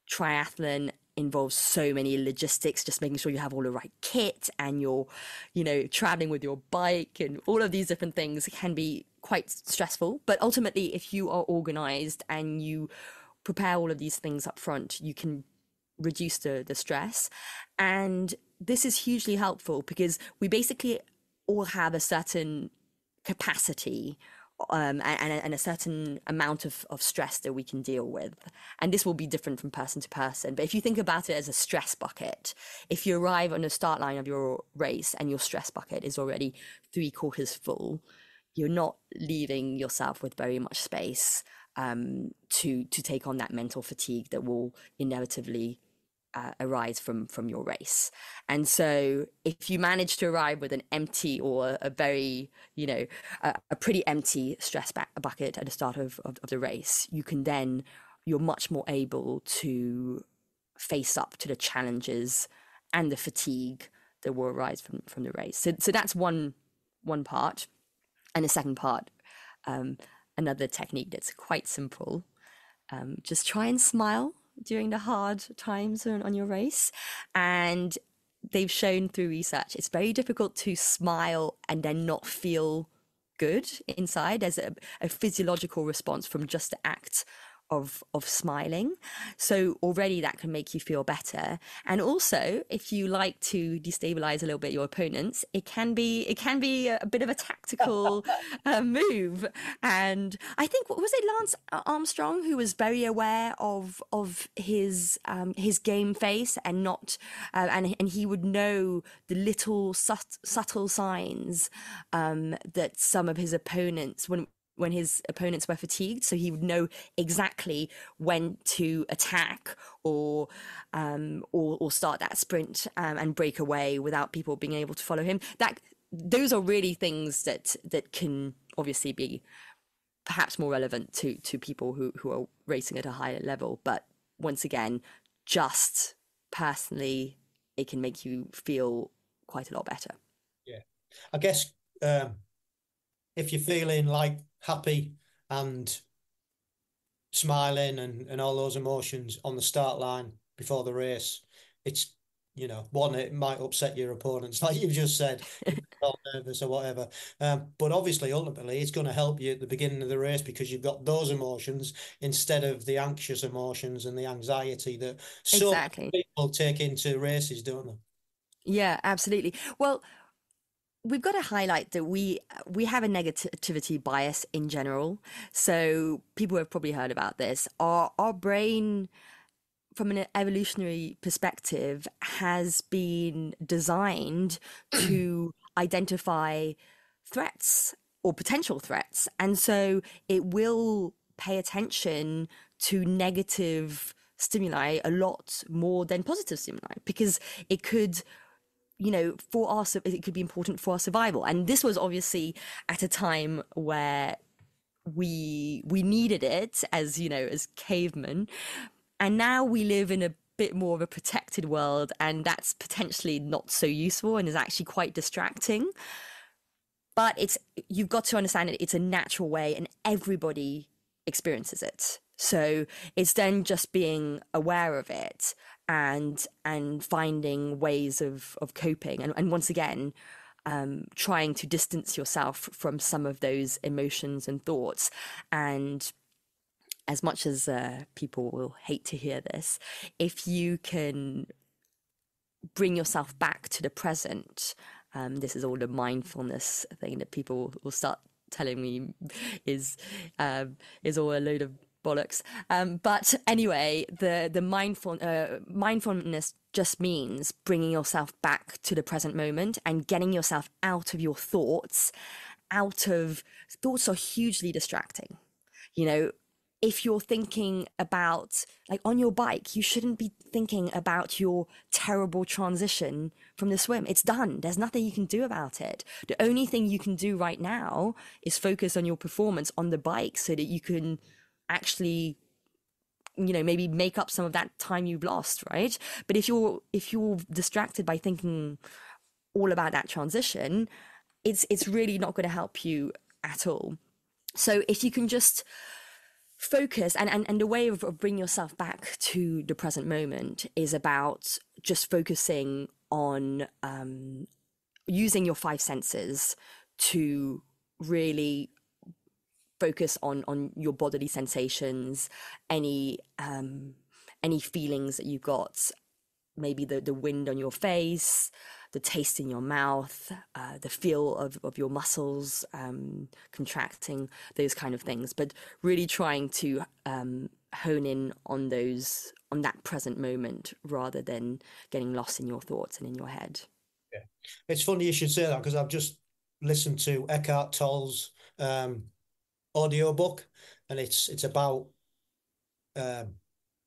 Speaker 2: triathlon involves so many logistics, just making sure you have all the right kit and you're, traveling with your bike and all of these different things can be quite stressful. But ultimately, if you are organized and you prepare all of these things up front, you can reduce the stress. And this is hugely helpful because we basically all have a certain capacity and a certain amount of stress that we can deal with. And this will be different from person to person. But if you think about it as a stress bucket, if you arrive on the start line of your race and your stress bucket is already 3/4 full, you're not leaving yourself with very much space to take on that mental fatigue that will inevitably arise from your race. And so if you manage to arrive with an empty or a very, a pretty empty stress bucket at the start of the race, you're much more able to face up to the challenges and the fatigue that will arise from the race. So that's one part. And the second part, another technique that's quite simple, just try and smile during the hard times on your race. And they've shown through research it's very difficult to smile and then not feel good inside. There's a physiological response from just the act of smiling. So already that can make you feel better. And also, if you like to destabilize a little bit your opponents, it can be a bit of a tactical move. And I think, was it Lance Armstrong who was very aware of his game face and not and he would know the little subtle signs that some of his opponents, when his opponents were fatigued, so he would know exactly when to attack or start that sprint and break away without people being able to follow him. Those are really things that can obviously be perhaps more relevant to people who are racing at a higher level. But once again, just personally, it can make you feel quite a lot better.
Speaker 1: Yeah, I guess if you're feeling like happy and smiling and all those emotions on the start line before the race, it's, one, it might upset your opponents, like you've just said, if they're all nervous or whatever. But obviously, ultimately, it's going to help you at the beginning of the race because you've got those emotions instead of the anxious emotions and the anxiety that so many
Speaker 2: Exactly.
Speaker 1: people take into races, don't they?
Speaker 2: Yeah, absolutely. Well, we've got to highlight that we have a negativity bias in general. So people have probably heard about this. Our brain, from an evolutionary perspective, has been designed to identify threats or potential threats, and so it will pay attention to negative stimuli a lot more than positive stimuli because it could, for us, it could be important for our survival. And this was obviously at a time where we needed it as cavemen. And now we live in a bit more of a protected world, and that's potentially not so useful and is actually quite distracting. But you've got to understand it. It's a natural way, and everybody experiences it. So it's then just being aware of it and finding ways of coping. And once again, trying to distance yourself from some of those emotions and thoughts. And as much as people will hate to hear this, if you can bring yourself back to the present, this is all the mindfulness thing that people will start telling me is all a load of bollocks. But anyway, the mindfulness just means bringing yourself back to the present moment and getting yourself out of your thoughts. Thoughts are hugely distracting. If you're thinking about, like on your bike, you shouldn't be thinking about your terrible transition from the swim. It's done. There's nothing you can do about it. The only thing you can do right now is focus on your performance on the bike so that you can actually, maybe make up some of that time you've lost, right? But if you're distracted by thinking all about that transition, it's really not going to help you at all. So if you can just focus, and the way of bringing yourself back to the present moment is about just focusing on using your five senses to really focus on your bodily sensations, any any feelings that you've got, maybe the wind on your face, the taste in your mouth, the feel of your muscles contracting, those kind of things. But really trying to hone in on those, on that present moment, rather than getting lost in your thoughts and in your head.
Speaker 1: Yeah. It's funny you should say that because I've just listened to Eckhart Tolle's audiobook, and it's about um,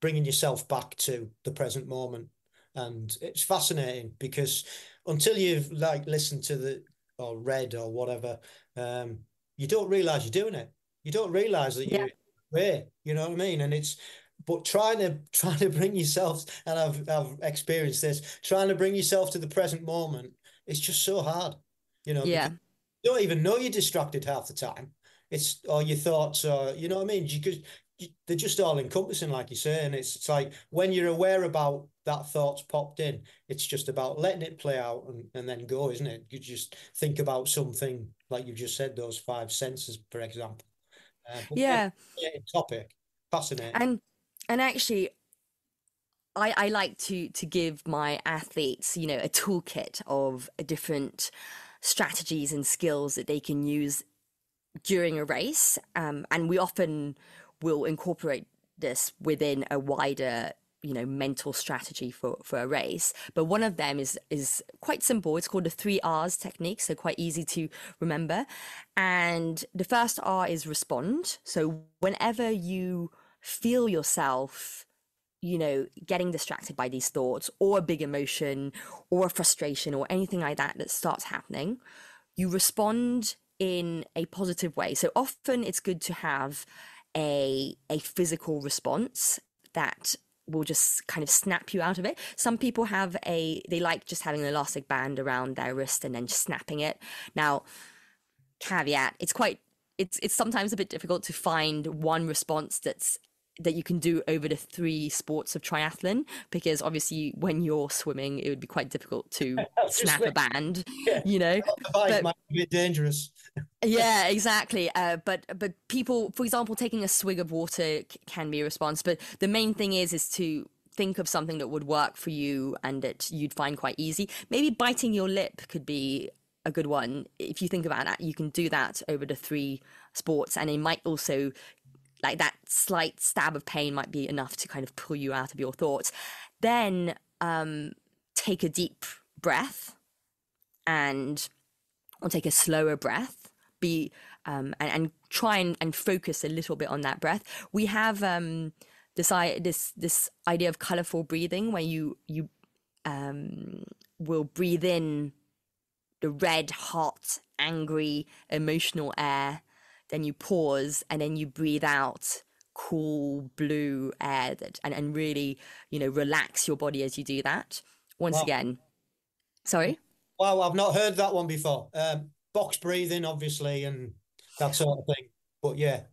Speaker 1: bringing yourself back to the present moment. And it's fascinating because until you've like listened to the or read or whatever, um, you don't realize you're doing it. You don't realize that
Speaker 2: Yeah.
Speaker 1: you're there. You know what I mean? And it's but trying to bring yourself, and I've experienced this, trying to bring yourself to the present moment. It's just so hard, because
Speaker 2: Yeah.
Speaker 1: you don't even know you're distracted half the time. It's or your thoughts, or you know what I mean? Because they're just all encompassing, like you say, and it's like when you're aware about that thought's popped in, it's just about letting it play out and then go, isn't it? You just think about something like you just said, those five senses, for example. But yeah,
Speaker 2: Yeah.
Speaker 1: topic, fascinating.
Speaker 2: And and actually, I like to give my athletes, a toolkit of different strategies and skills that they can use during a race. And we often will incorporate this within a wider, mental strategy for a race. But one of them is quite simple. It's called the 3 R's technique, so quite easy to remember. And the first R is respond. So whenever you feel yourself getting distracted by these thoughts, or a big emotion or a frustration or anything like that that starts happening, you respond in a positive way. So often it's good to have a physical response that will just kind of snap you out of it. Some people they like just having an elastic band around their wrist and then just snapping it. Now, caveat, it's sometimes a bit difficult to find one response that you can do over the 3 sports of triathlon, because obviously when you're swimming it would be quite difficult to
Speaker 1: Just
Speaker 2: snap a band,
Speaker 1: yeah,
Speaker 2: you know
Speaker 1: device
Speaker 2: but
Speaker 1: might be a bit dangerous.
Speaker 2: yeah, exactly. But people, for example, taking a swig of water can be a response, but the main thing is to think of something that would work for you and that you'd find quite easy. Maybe biting your lip could be a good one. If you think about that, you can do that over the 3 sports, and it might also, like, that slight stab of pain might be enough to kind of pull you out of your thoughts. Then take a deep breath, and or take a slower breath, be and try and focus a little bit on that breath. We have this idea of colorful breathing, where you will breathe in the red, hot, angry, emotional air, then you pause, and then you breathe out cool blue air, and really, relax your body as you do that. Once
Speaker 1: Wow.
Speaker 2: again, sorry.
Speaker 1: Wow, I've not heard that one before. Box breathing, obviously, and that sort of thing. But yeah,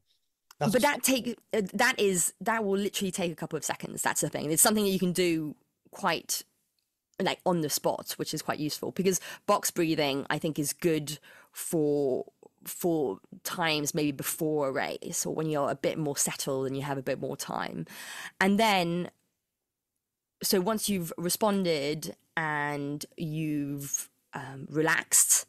Speaker 2: But
Speaker 1: that's
Speaker 2: that will literally take a couple of seconds. That's the thing. It's something that you can do quite, like, on the spot, which is quite useful, because box breathing, I think, is good for times maybe before a race, or when you're a bit more settled and you have a bit more time. And then, so once you've responded and you've relaxed,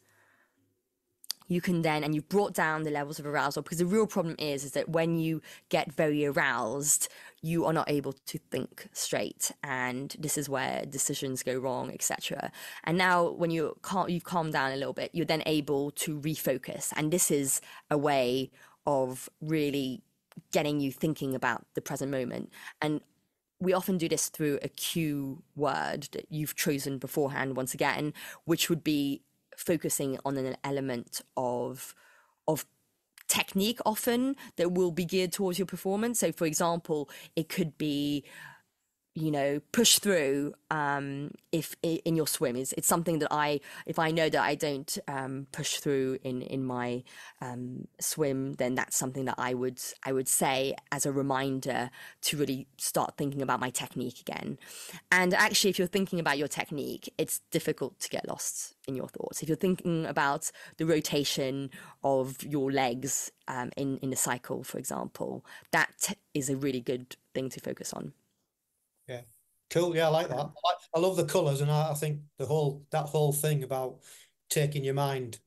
Speaker 2: you can then, and you've brought down the levels of arousal, because the real problem is that when you get very aroused, you are not able to think straight, and this is where decisions go wrong, etc. And now when you've calmed down a little bit, you're then able to refocus, and this is a way of really getting you thinking about the present moment. And we often do this through a cue word that you've chosen beforehand, once again, which would be focusing on an element of technique, often, that will be geared towards your performance. So for example, it could be push through, if in your swim. It's something that if I know that I don't push through in my swim, then that's something that I would say as a reminder to really start thinking about my technique again. And actually, if you're thinking about your technique, it's difficult to get lost in your thoughts. If you're thinking about the rotation of your legs in a cycle, for example, that is a really good thing to focus on.
Speaker 1: Yeah. Cool. Yeah, I like that. I love the colours, and I think that whole thing about taking your mind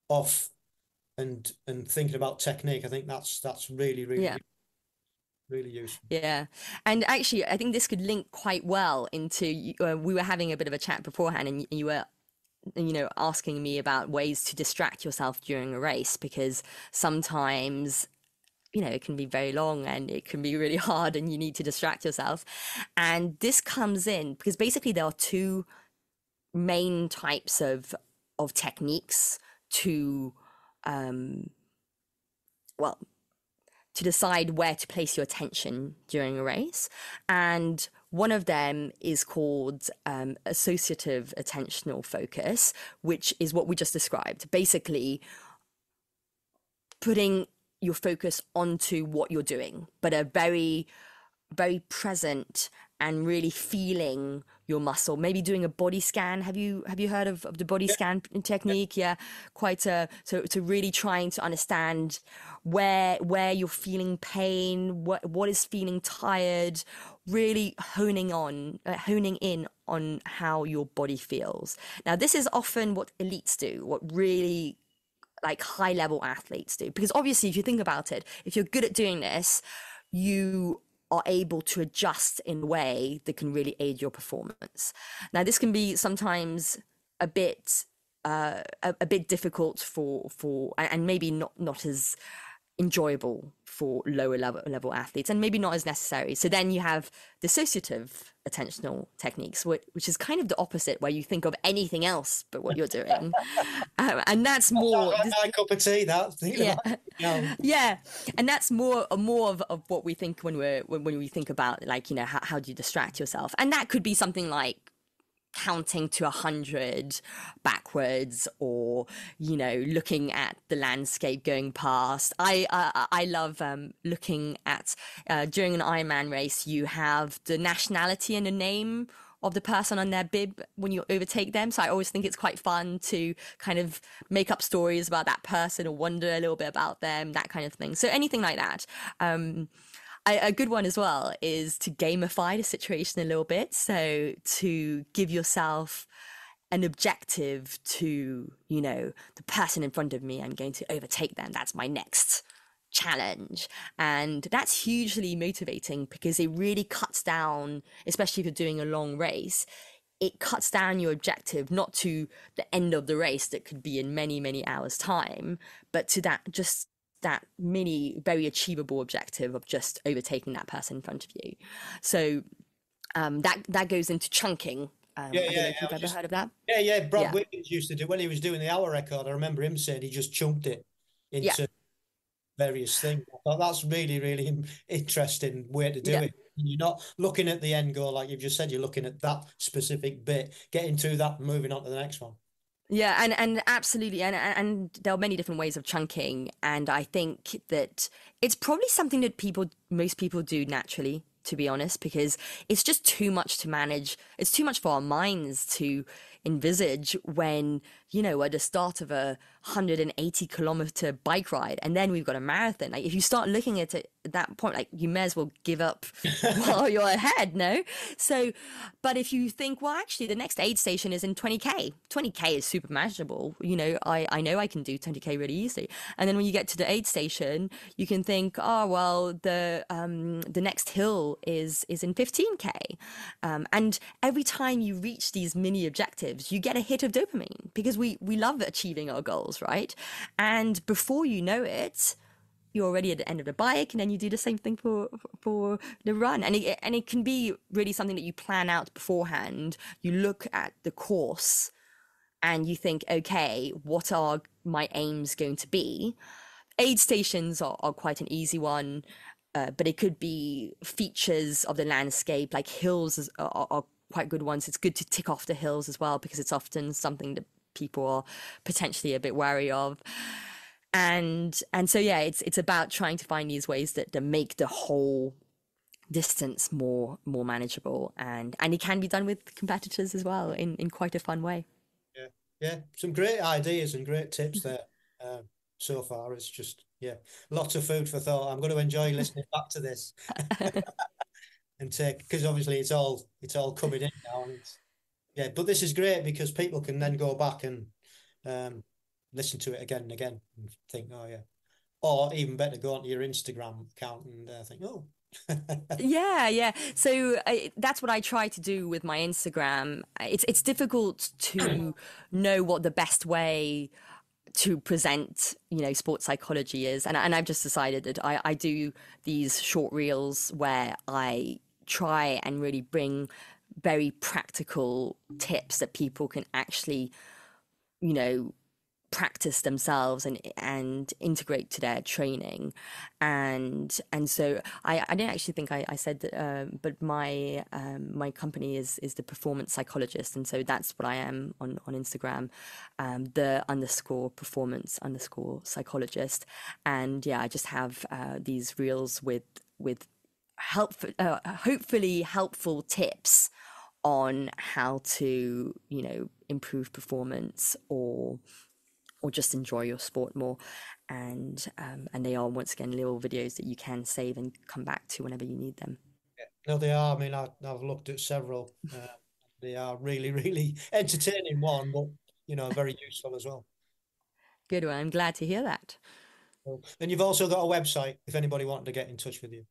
Speaker 1: off and thinking about technique, I think that's really, really,
Speaker 2: Yeah.
Speaker 1: really useful.
Speaker 2: Yeah. And actually, I think this could link quite well into, we were having a bit of a chat beforehand, and you were, asking me about ways to distract yourself during a race, because sometimes, it can be very long and it can be really hard and you need to distract yourself. And this comes in because basically there are two main types of techniques to, well, to decide where to place your attention during a race. And one of them is called associative attentional focus, which is what we just described. Basically, putting your focus onto what you're doing, but a very, very present and really feeling your muscle. Maybe doing a body scan. Have you heard of the body
Speaker 1: Yeah.
Speaker 2: scan technique? Yeah, quite so really trying to understand where you're feeling pain, what is feeling tired, really honing in on how your body feels. Now, this is often what elites do, what really like high level athletes do, because obviously if you think about it, if you're good at doing this, you are able to adjust in a way that can really aid your performance. Now, this can be sometimes a bit a bit difficult for and maybe not as enjoyable for lower level athletes, and maybe not as necessary. So then you have dissociative attentional techniques, which is kind of the opposite, where you think of anything else but what you're doing, and that's more
Speaker 1: My cup of tea. That thinking
Speaker 2: yeah.
Speaker 1: about
Speaker 2: Yeah, and that's more of what we think when we think about, like, how do you distract yourself, and that could be something like counting to 100 backwards, or looking at the landscape going past. I love looking at, during an Ironman race, you have the nationality and the name of the person on their bib when you overtake them. So I always think it's quite fun to kind of make up stories about that person or wonder a little bit about them, that kind of thing. So anything like that. A good one as well is to gamify the situation a little bit. So to give yourself an objective to, the person in front of me, I'm going to overtake them. That's my next challenge. And that's hugely motivating, because it really cuts down, especially if you're doing a long race, it cuts down your objective, not to the end of the race that could be in many, many hours' time, but to that mini, very achievable objective of just overtaking that person in front of you. So that goes into chunking.
Speaker 1: yeah,
Speaker 2: I don't know
Speaker 1: yeah,
Speaker 2: if you've ever heard of that.
Speaker 1: yeah. Brad
Speaker 2: Yeah,
Speaker 1: Wiggins used to do when he was doing the hour record. I remember him saying he just chunked it
Speaker 2: yeah,
Speaker 1: into various things. I thought that's really, really interesting way to do
Speaker 2: yeah.
Speaker 1: it. You're not looking at the end goal, like you've just said. You're looking at that specific bit, getting through that, and moving on to the next one.
Speaker 2: Yeah, and absolutely, and there are many different ways of chunking, and I think that it's probably something that most people do naturally, to be honest, because it's just too much to manage. It's too much for our minds to envisage when, at the start of a 180-kilometer bike ride, and then we've got a marathon. Like, if you start looking at it at that point, like, you may as well give up while you're ahead, no? So, but if you think, well, actually, the next aid station is in 20K. 20K is super manageable. I know I can do 20K really easily. And then when you get to the aid station, you can think, oh, well, the next hill is in 15K. And every time you reach these mini objectives, you get a hit of dopamine, because we love achieving our goals, right? And before you know it, you're already at the end of the bike, and then you do the same thing for the run, and it can be really something that you plan out beforehand. You look at the course and you think, okay, what are my aims going to be? Aid stations are quite an easy one. but it could be features of the landscape, like hills are quite good ones. It's good to tick off the hills as well because it's often something that people are potentially a bit wary of. And so yeah, it's about trying to find these ways that make the whole distance more manageable, and it can be done with competitors as well in quite a fun way.
Speaker 1: Yeah, yeah, some great ideas and great tips there. Um, so far, it's just lots of food for thought. I'm going to enjoy listening back to this and take because obviously it's all coming in now, and it's But this is great because people can then go back and um, listen to it again and again and think, oh yeah, or even better, go onto your Instagram account and think, oh.
Speaker 2: Yeah. So that's what I try to do with my Instagram. It's difficult to know what the best way to present, sports psychology is, and I've just decided that I do these short reels where I try and really bring very practical tips that people can actually, you know, practice themselves and integrate to their training. And so I didn't actually think I said that, but my company is the performance psychologist, and so that's what I am on Instagram, the underscore performance underscore psychologist. And yeah, I just have these reels with helpful, hopefully helpful tips on how to improve performance or just enjoy your sport more. And they are, once again, little videos that you can save and come back to whenever you need them.
Speaker 1: No, they are. I mean, I've looked at several. They are really, really entertaining one, but very useful as well.
Speaker 2: Good one. I'm glad to hear that.
Speaker 1: And you've also got a website if anybody wanted to get in touch with you.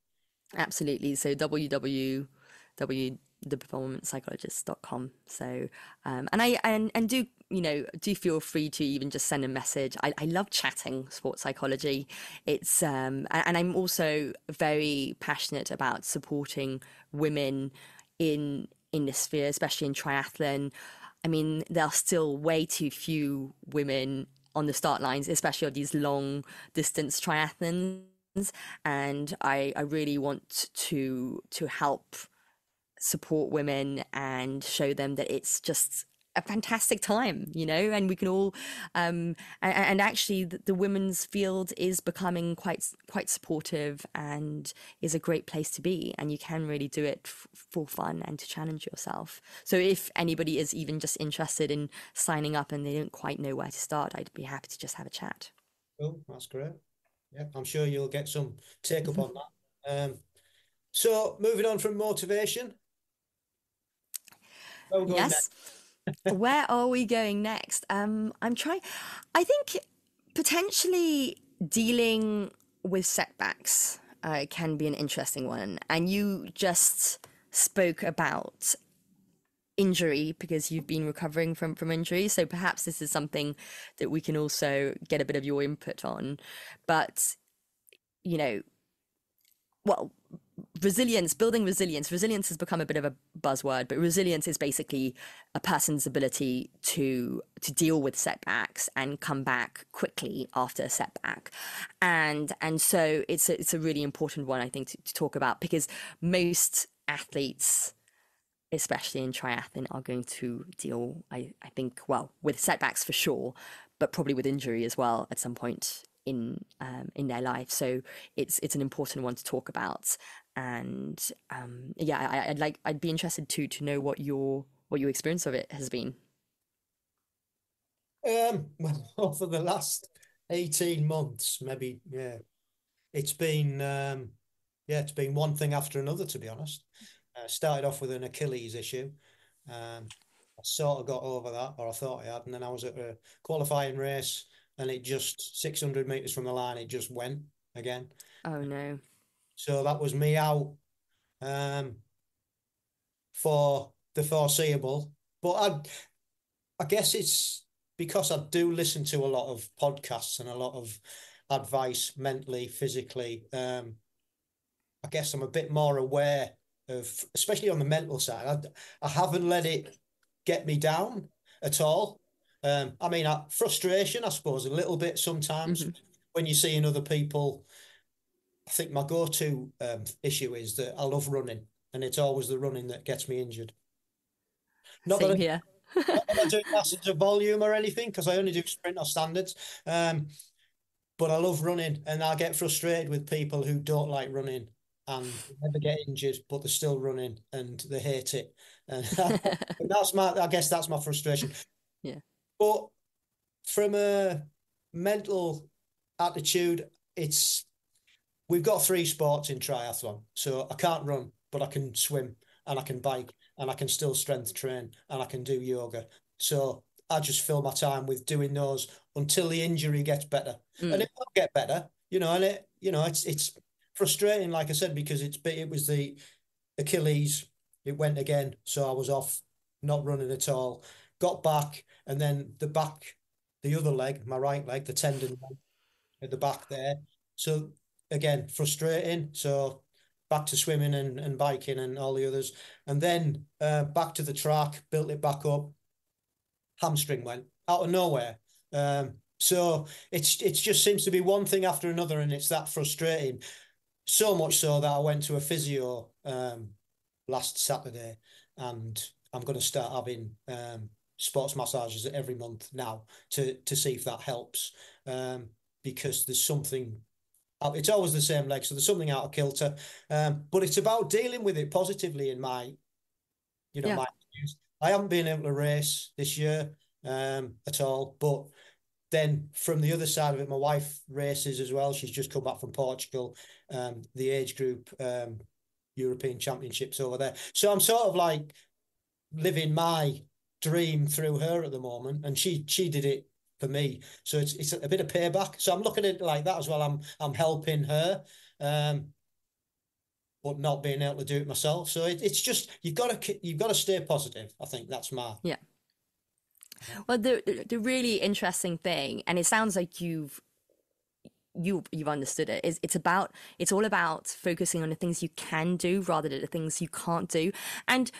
Speaker 2: Absolutely. So www.theperformancepsychologist.com. So and I do do feel free to even just send a message. I love chatting sports psychology. It's and I'm also very passionate about supporting women in this sphere, especially in triathlon. I mean, there are still way too few women on the start lines, especially of these long distance triathlons. And I really want to help support women and show them that it's just a fantastic time, and we can all and actually the women's field is becoming quite supportive and is a great place to be, and you can really do it for fun and to challenge yourself. So if anybody is even just interested in signing up and they don't quite know where to start, I'd be happy to just have a chat.
Speaker 1: Oh, that's great. Yeah, I'm sure you'll get some take up on that. So moving on from motivation, where we're going
Speaker 2: Yes.
Speaker 1: next?
Speaker 2: Where are we going next? I think potentially dealing with setbacks can be an interesting one. And you just spoke about injury because you've been recovering from injury. So perhaps this is something that we can also get a bit of your input on. But, you know, well, building resilience has become a bit of a buzzword, but resilience is basically a person's ability to deal with setbacks and come back quickly after a setback. And so it's a really important one, I think, to talk about, because most athletes, especially in triathlon, are going to deal, I think, well, with setbacks for sure, but probably with injury as well at some point in their life. So it's an important one to talk about. And yeah, I'd be interested to know what your experience of it has been.
Speaker 1: Well, for the last 18 months, maybe, it's been it's been one thing after another, to be honest. Started off with an Achilles issue. I sort of got over that, or I thought I had, and then I was at a qualifying race, and it just 600 meters from the line, it just went again.
Speaker 2: Oh no.
Speaker 1: So that was me out um, for the foreseeable. But I guess it's because I do listen to a lot of podcasts and a lot of advice mentally, physically. I guess I'm a bit more aware of, especially on the mental side. I haven't let it get me down at all. I mean, frustration, I suppose, a little bit sometimes
Speaker 2: Hmm.
Speaker 1: when you're seeing other people. I think my go-to issue is that I love running, and it's always the running that gets me injured. Not that
Speaker 2: Same here.
Speaker 1: not that I do massive volume or anything, because I only do sprint or standards. But I love running, and I get frustrated with people who don't like running and never get injured, but they're still running and they hate it. And I guess that's my frustration.
Speaker 2: Yeah.
Speaker 1: But from a mental attitude, we've got three sports in triathlon. So I can't run, but I can swim and I can bike and I can still strength train and I can do yoga. So I just fill my time with doing those until the injury gets better. And
Speaker 2: Mm.
Speaker 1: it will get better, and it's frustrating, like I said, because it was the Achilles, it went again. So I was off, not running at all. Got back, and then the other leg, my right leg, the tendon at the back there. So again, frustrating. So back to swimming and biking and all the others. And then back to the track, built it back up. Hamstring went out of nowhere. So it just seems to be one thing after another, and it's that frustrating. So much so that I went to a physio last Saturday, and I'm going to start having sports massages every month now to see if that helps. Because there's something. It's always the same leg, so there's something out of kilter. But it's about dealing with it positively in
Speaker 2: Yeah.
Speaker 1: my views. I haven't been able to race this year at all, but then from the other side of it, my wife races as well. She's just come back from Portugal, the age group European Championships over there. So I'm sort of like living my dream through her at the moment, and she did it for me. So it's a bit of payback. So I'm looking at it like that as well. I'm helping her, but not being able to do it myself. So it's just you've got to stay positive. I think that's my
Speaker 2: Yeah. Well, the really interesting thing, and it sounds like you've understood it, is it's all about focusing on the things you can do rather than the things you can't do. And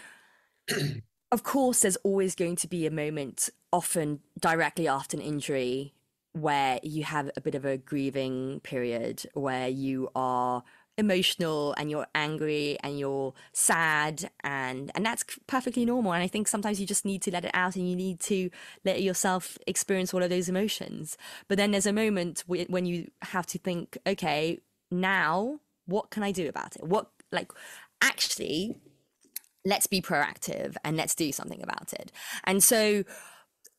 Speaker 2: of course, there's always going to be a moment, often directly after an injury, where you have a bit of a grieving period where you are emotional and you're angry and you're sad, and that's perfectly normal. And I think sometimes you just need to let it out and you need to let yourself experience all of those emotions. But then there's a moment when you have to think, okay, now what can I do about it? Actually, let's be proactive and let's do something about it. And so,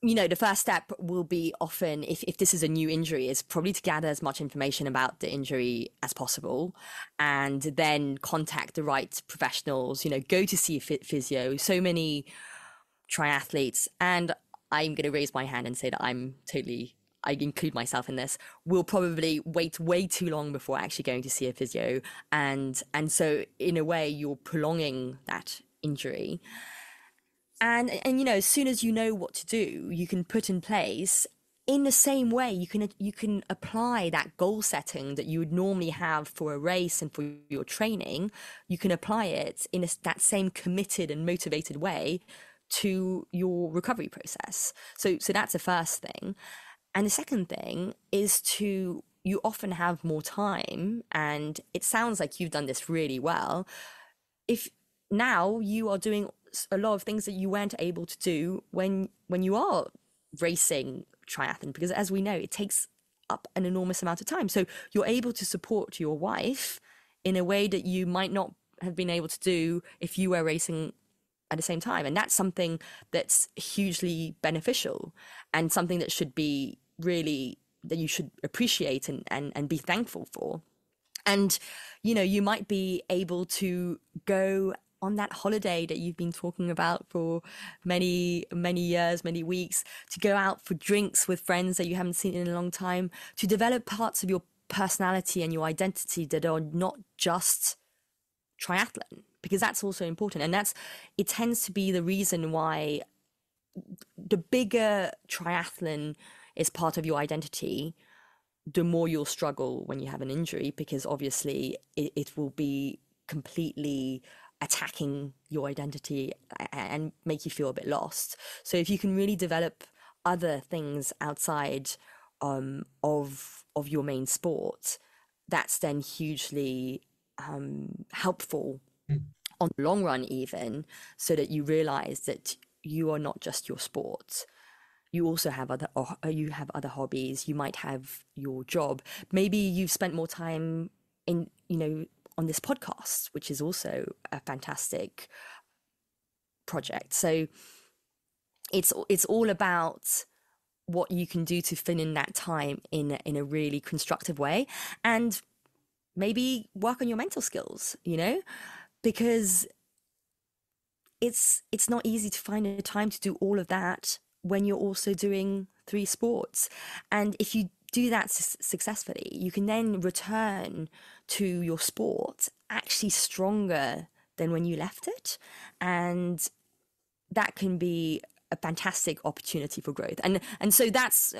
Speaker 2: the first step will be, often, if this is a new injury, is probably to gather as much information about the injury as possible, and then contact the right professionals, go to see a physio. So many triathletes, and I'm going to raise my hand and say that I include myself in this, will probably wait way too long before actually going to see a physio. And so in a way, you're prolonging that injury. And as soon as you know what to do, you can put in place, in the same way you can apply that goal setting that you would normally have for a race and for your training. You can apply it in that same committed and motivated way to your recovery process. So that's the first thing. And the second thing is you often have more time, and it sounds like you've done this really well. If now you are doing a lot of things that you weren't able to do when you are racing triathlon, because as we know, it takes up an enormous amount of time. So you're able to support your wife in a way that you might not have been able to do if you were racing at the same time. And that's something that's hugely beneficial, and something that should be really, that you should appreciate and be thankful for. And, you might be able to go on that holiday that you've been talking about for many, many years, many weeks, to go out for drinks with friends that you haven't seen in a long time, to develop parts of your personality and your identity that are not just triathlon, because that's also important. And it tends to be the reason why the bigger triathlon is part of your identity, the more you'll struggle when you have an injury, because obviously it will be completely attacking your identity and make you feel a bit lost. So if you can really develop other things outside of your main sport, that's then hugely helpful
Speaker 1: Mm.
Speaker 2: on the long run, even, so that you realize that you are not just your sport. You also have you have other hobbies. You might have your job. Maybe you've spent more time in, on this podcast, which is also a fantastic project. So it's all about what you can do to fill in that time in a really constructive way, and maybe work on your mental skills, because it's not easy to find a time to do all of that when you're also doing three sports. And if you do that successfully, you can then return to your sport actually stronger than when you left it. And that can be a fantastic opportunity for growth. And so that's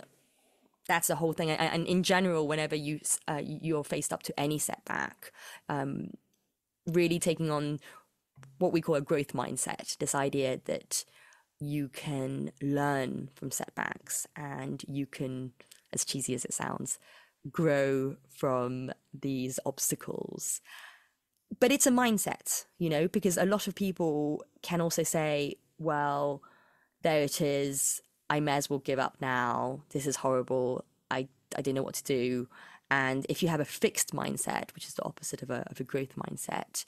Speaker 2: the whole thing. And in general, whenever you're faced up to any setback, really taking on what we call a growth mindset, this idea that you can learn from setbacks and you can, as cheesy as it sounds, grow from these obstacles. But it's a mindset, because a lot of people can also say, well, there it is. I may as well give up now. This is horrible. I don't know what to do. And if you have a fixed mindset, which is the opposite of a growth mindset,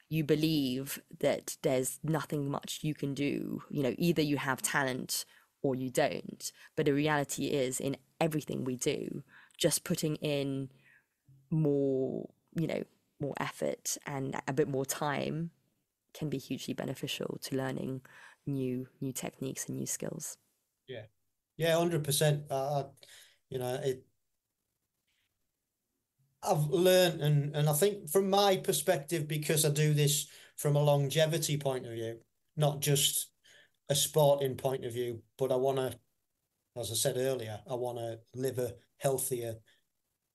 Speaker 2: you believe that there's nothing much you can do. Either you have talent or you don't. But the reality is, in everything we do, just putting in more, more effort and a bit more time can be hugely beneficial to learning new techniques and new skills.
Speaker 1: Yeah, yeah, 100%. I've learned, and I think from my perspective, because I do this from a longevity point of view, not just a sporting point of view, but I want to, as I said earlier, I want to live a healthier,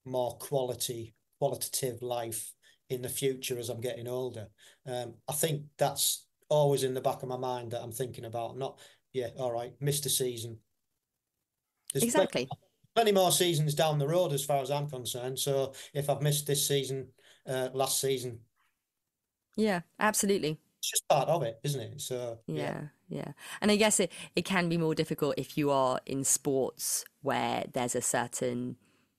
Speaker 1: more qualitative life in the future as I'm getting older. I think that's always in the back of my mind that I'm thinking about. Not, yeah, all right, missed a season. There's
Speaker 2: Exactly.
Speaker 1: plenty more seasons down the road as far as I'm concerned. So if I've missed this season, last season,
Speaker 2: Yeah, absolutely.
Speaker 1: it's just part of it, isn't it? So yeah,
Speaker 2: Yeah. And I guess it can be more difficult if you are in sports where there's a certain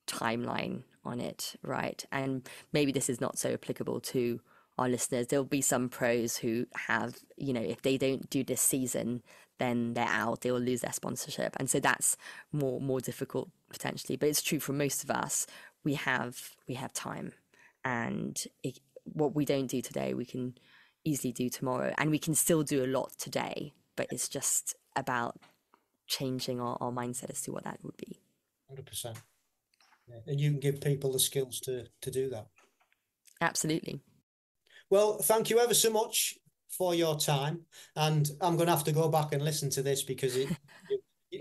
Speaker 2: timeline on it, right? And maybe this is not so applicable to our listeners. There'll be some pros who have, if they don't do this season, then they're out, they will lose their sponsorship. And so that's more difficult potentially. But it's true for most of us, we have time. And what we don't do today, we can easily do tomorrow, and we can still do a lot today, but it's just about changing our mindset as to what that would be.
Speaker 1: 100%. Yeah. And you can give people the skills to do that.
Speaker 2: Absolutely.
Speaker 1: Well, thank you ever so much for your time. And I'm going to have to go back and listen to this because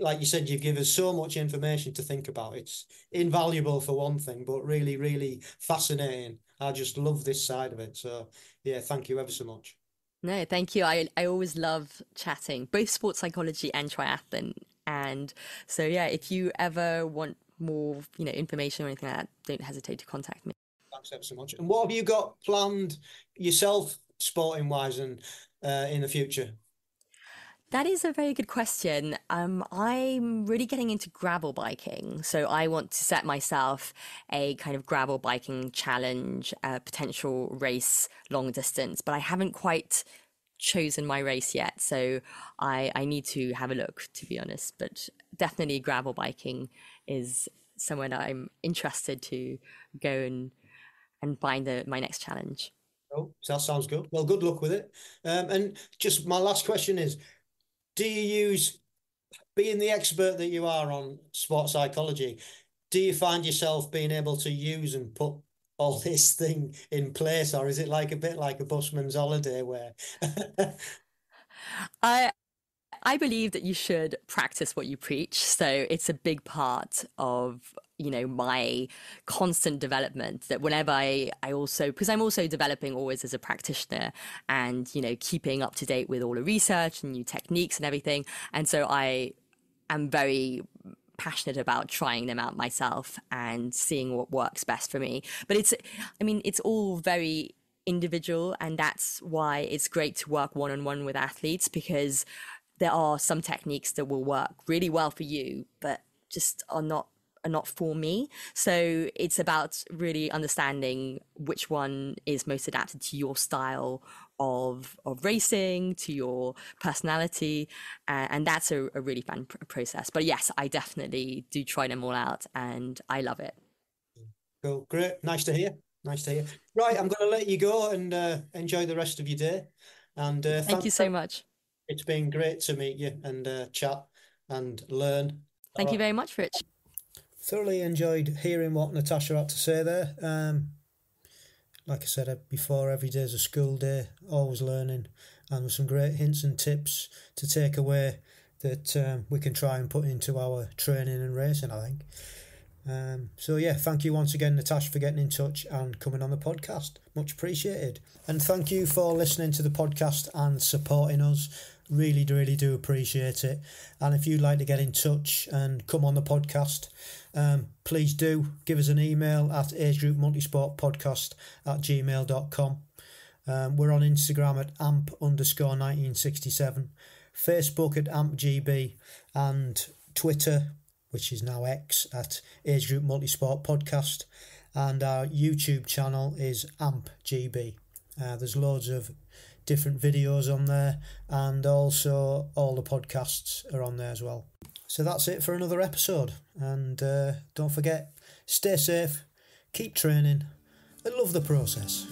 Speaker 1: like you said, you give us so much information to think about. It's invaluable for one thing, but really, really fascinating. I just love this side of it. So yeah, thank you ever so much.
Speaker 2: No, thank you. I always love chatting, both sports psychology and triathlon. And so, yeah, if you ever want more, information or anything like that, don't hesitate to contact me.
Speaker 1: Thanks ever so much. And what have you got planned yourself, sporting wise, and in the future?
Speaker 2: That is a very good question. I'm really getting into gravel biking. So I want to set myself a kind of gravel biking challenge, a potential race long distance, but I haven't quite chosen my race yet. So I need to have a look, to be honest. But definitely gravel biking is somewhere that I'm interested to go and find my next challenge.
Speaker 1: Oh, so that sounds good. Well, good luck with it. And just my last question is, do you use, being the expert that you are on sports psychology, do you find yourself being able to use and put all this thing in place, or is it like a bit like a busman's holiday where
Speaker 2: I I believe that you should practice what you preach. So it's a big part of, my constant development, that whenever I also, because I'm also developing always as a practitioner and, keeping up to date with all the research and new techniques and everything. And so I am very passionate about trying them out myself and seeing what works best for me. But it's all very individual, and that's why it's great to work one-on-one with athletes, because there are some techniques that will work really well for you, but just are not for me. So it's about really understanding which one is most adapted to your style of racing, to your personality, and that's a really fun process. But yes, I definitely do try them all out, and I love it.
Speaker 1: Cool, great, nice to hear. Nice to hear. Right, I'm going to let you go and enjoy the rest of your day. And
Speaker 2: Thank you so much.
Speaker 1: It's been great to meet you and chat and learn.
Speaker 2: Thank you very much, Rich.
Speaker 1: Thoroughly enjoyed hearing what Natasha had to say there. Like I said before, every day is a school day, always learning, and with some great hints and tips to take away that we can try and put into our training and racing, I think. So yeah, thank you once again, Natasha, for getting in touch and coming on the podcast. Much appreciated. And thank you for listening to the podcast and supporting us. Really, really do appreciate it. And if you'd like to get in touch and come on the podcast, please do give us an email at agegroupmultisportpodcast@gmail.com. We're on Instagram at amp_1967, Facebook at ampgb, and Twitter, which is now X, at Age Group Multisport Podcast, and our YouTube channel is ampgb. There's loads of different videos on there, and also all the podcasts are on there as well. So that's it for another episode, and don't forget, stay safe, keep training, and love the process.